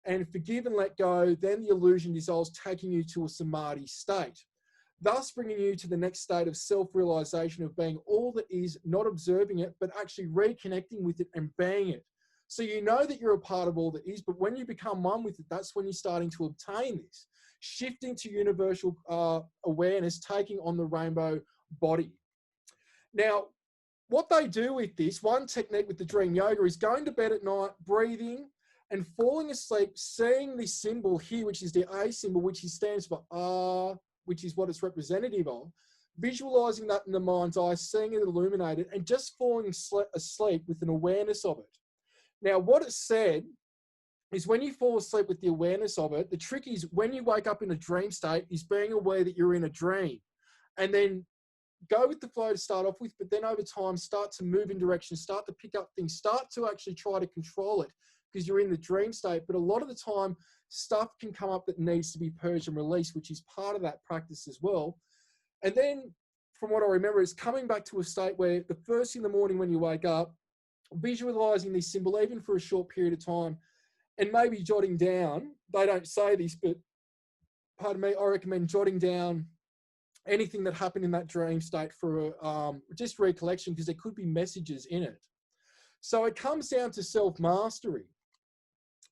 and forgive and let go. Then the illusion dissolves, taking you to a samadhi state, thus bringing you to the next state of self-realization of being all that is, not observing it, but actually reconnecting with it and being it. So you know that you're a part of all that is, but when you become one with it, that's when you're starting to obtain this, shifting to universal awareness, taking on the rainbow body. Now, what they do with this, one technique with the dream yoga, is going to bed at night, breathing and falling asleep, seeing this symbol here, which is the A symbol, which stands for Ah, which is what it's representative of, visualizing that in the mind's eye, seeing it illuminated, and just falling asleep with an awareness of it. Now, what it said is when you fall asleep with the awareness of it, the trick is when you wake up in a dream state is being aware that you're in a dream, and then go with the flow to start off with, but then over time start to move in direction, start to pick up things, start to actually try to control it because you're in the dream state. But a lot of the time stuff can come up that needs to be purged and released, which is part of that practice as well. And then from what I remember, it's coming back to a state where the first thing in the morning when you wake up, visualizing this symbol even for a short period of time, and maybe jotting down, they don't say this, but pardon me, I recommend jotting down anything that happened in that dream state for just recollection, because there could be messages in it. So it comes down to self-mastery.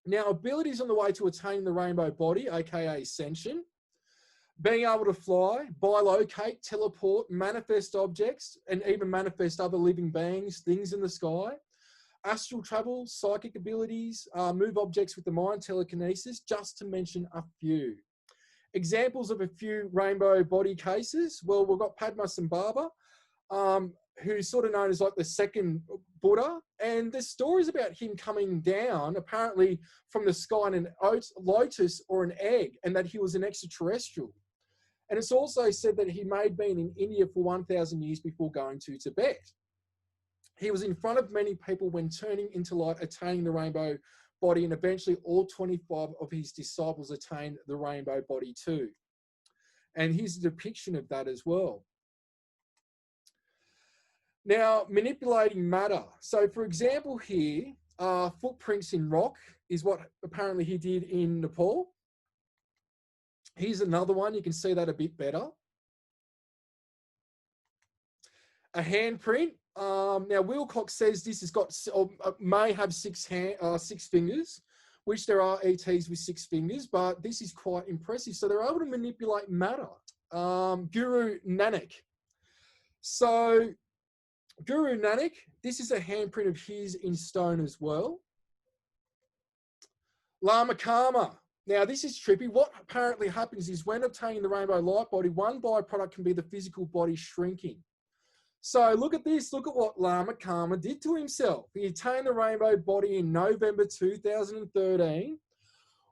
Now, abilities on the way to attain the rainbow body, aka Ascension, being able to fly, bilocate, teleport, manifest objects, and even manifest other living beings, things in the sky, astral travel, psychic abilities, move objects with the mind, telekinesis, just to mention a few. Examples of a few rainbow body cases. Well, we've got Padmasambhava, who's sort of known as like the second Buddha. And there's stories about him coming down, apparently from the sky in an lotus or an egg, and that he was an extraterrestrial. And it's also said that he may have been in India for 1,000 years before going to Tibet. He was in front of many people when turning into light, attaining the rainbow body, and eventually all 25 of his disciples attained the rainbow body too. And here's a depiction of that as well. Now, manipulating matter. So for example here, footprints in rock is what apparently he did in Nepal. Here's another one. You can see that a bit better. A handprint. Now, Wilcox says this has got, or may have six fingers, which there are ETs with 6 fingers, but this is quite impressive. So they're able to manipulate matter. Guru Nanak. So Guru Nanak, this is a handprint of his in stone as well. Lama Karma. Now, this is trippy. What apparently happens is when obtaining the rainbow light body, one byproduct can be the physical body shrinking. So look at this. Look at what Lama Karma did to himself. He attained the rainbow body in November 2013,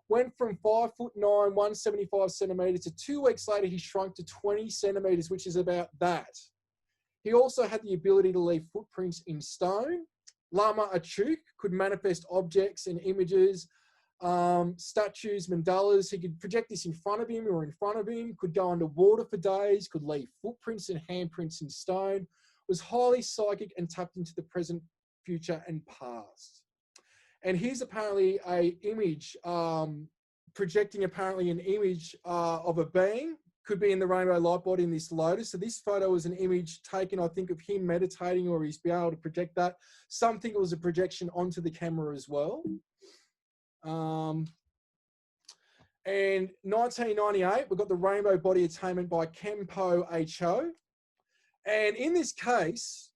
went from 5'9", 175 centimeters to 2 weeks later, he shrunk to 20 centimeters, which is about that. He also had the ability to leave footprints in stone. Lama Achuk could manifest objects and images, statues, mandalas. He could project this in front of him or in front of him, could go underwater for days, could leave footprints and handprints in stone, was highly psychic and tapped into the present, future, and past. And here's apparently a image, projecting apparently an image of a being, could be in the rainbow light body in this lotus. So this photo was an image taken, I think, of him meditating, or he's been able to project that. Some think it was a projection onto the camera as well. And 1998, we've got the rainbow body attainment by Kempo Ho. And in this case,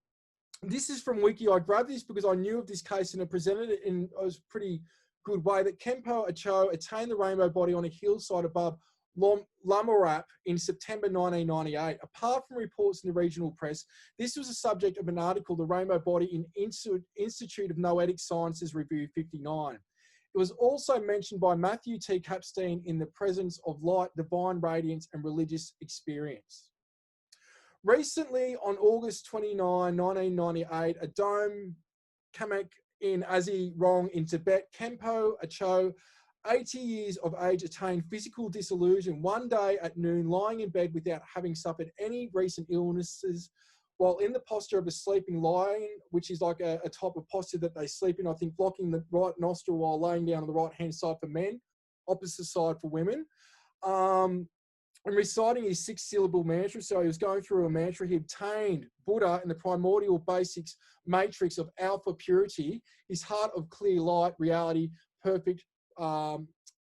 this is from Wiki. I grabbed this because I knew of this case and I presented it in a pretty good way, that Kempo Ho attained the rainbow body on a hillside above Lamarap in September 1998. Apart from reports in the regional press, this was the subject of an article, The Rainbow Body, in Institute of Noetic Sciences Review 59. It was also mentioned by Matthew T. Capstein in The Presence of Light, Divine Radiance, and Religious Experience. Recently, on August 29, 1998, a dome Kamek in Azi Rong in Tibet, Kempo Ho, 80 years of age, attained physical dissolution one day at noon, lying in bed without having suffered any recent illnesses, while in the posture of a sleeping lion, which is like a type of posture that they sleep in, I think blocking the right nostril while laying down on the right-hand side for men, opposite side for women, and reciting his 6-syllable mantra. So he was going through a mantra. He obtained Buddha in the primordial basics matrix of alpha purity, his heart of clear light, reality, perfect,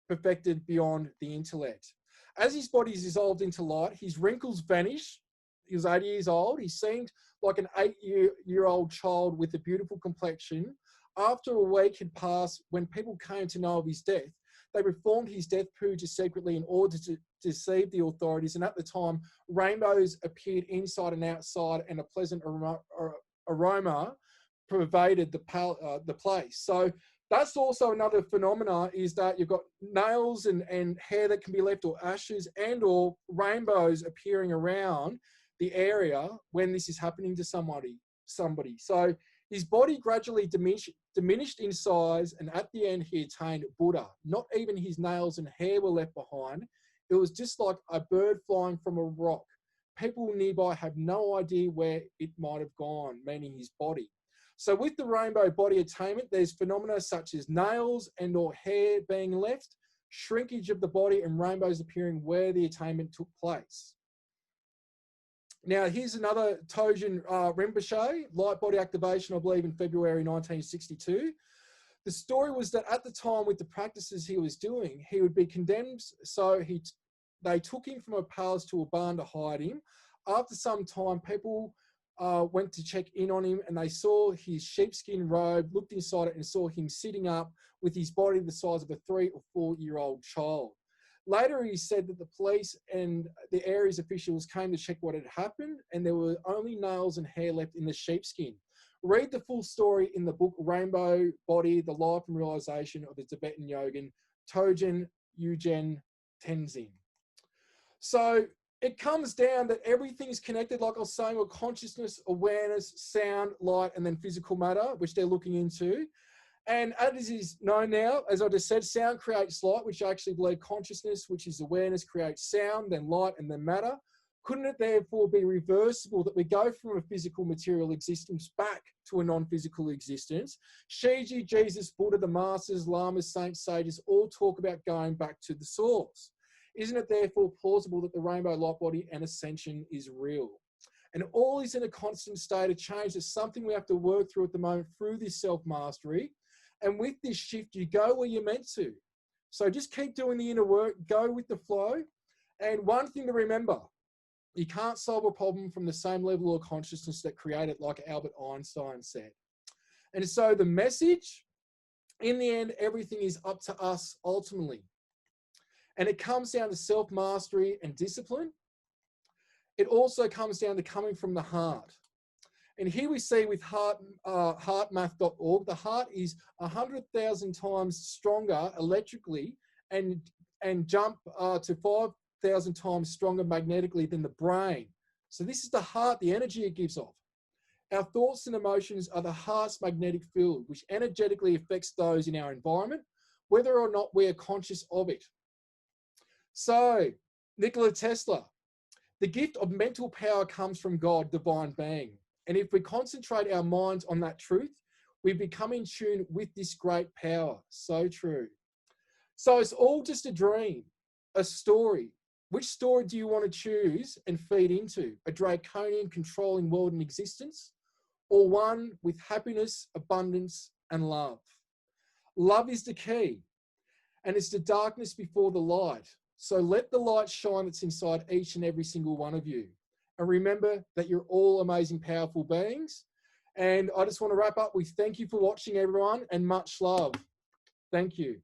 perfected beyond the intellect. As his body dissolved into light, his wrinkles vanished. He was 80 years old. He seemed like an 8-year-old child with a beautiful complexion. After a week had passed, when people came to know of his death, they performed his death puja secretly in order to deceive the authorities. And at the time, rainbows appeared inside and outside, and a pleasant aroma pervaded the place. So that's also another phenomena, is that you've got nails and hair that can be left, or ashes, and or rainbows appearing around the area when this is happening to somebody. So his body gradually diminished in size, and at the end he attained Buddha. Not even his nails and hair were left behind. It was just like a bird flying from a rock. People nearby have no idea where it might have gone, meaning his body. So with the rainbow body attainment, there's phenomena such as nails and or hair being left, shrinkage of the body, and rainbows appearing where the attainment took place. Now, here's another Tojin Rinpoche, light body activation, I believe in February 1962. The story was that at the time, with the practices he was doing, he would be condemned. So they took him from a palace to a barn to hide him. After some time, people went to check in on him, and they saw his sheepskin robe, looked inside it, and saw him sitting up with his body the size of a 3 or 4-year-old child. Later, he said that the police and the area's officials came to check what had happened, and there were only nails and hair left in the sheepskin. Read the full story in the book Rainbow Body, The Life and Realization of the Tibetan Yogin, Tojin Eugen Tenzin. So it comes down that everything is connected, like I was saying, with consciousness, awareness, sound, light, and then physical matter, which they're looking into. And as is known now, as I just said, sound creates light, which I actually believe consciousness, which is awareness, creates sound, then light, and then matter. Couldn't it therefore be reversible, that we go from a physical material existence back to a non-physical existence? Shiji, Jesus, Buddha, the masters, lamas, saints, sages all talk about going back to the source. Isn't it therefore plausible that the rainbow light body and ascension is real? And all is in a constant state of change. It's something we have to work through at the moment through this self-mastery. And with this shift, you go where you're meant to. So just keep doing the inner work, go with the flow. And one thing to remember, you can't solve a problem from the same level of consciousness that created, like Albert Einstein said. And so the message, in the end, everything is up to us ultimately. And it comes down to self-mastery and discipline. It also comes down to coming from the heart. And here we see with heartmath.org, the heart is 100,000 times stronger electrically and jump to 5,000 times stronger magnetically than the brain. So this is the heart, the energy it gives off. Our thoughts and emotions are the heart's magnetic field, which energetically affects those in our environment, whether or not we are conscious of it. So, Nikola Tesla, the gift of mental power comes from God, divine being. And if we concentrate our minds on that truth, we become in tune with this great power. So true. So it's all just a dream, a story. Which story do you want to choose and feed into? A draconian controlling world in existence, or one with happiness, abundance, and love? Love is the key, and it's the darkness before the light. So let the light shine that's inside each and every single one of you. And remember that you're all amazing, powerful beings. And I just want to wrap up with thank you for watching, everyone, and much love. Thank you.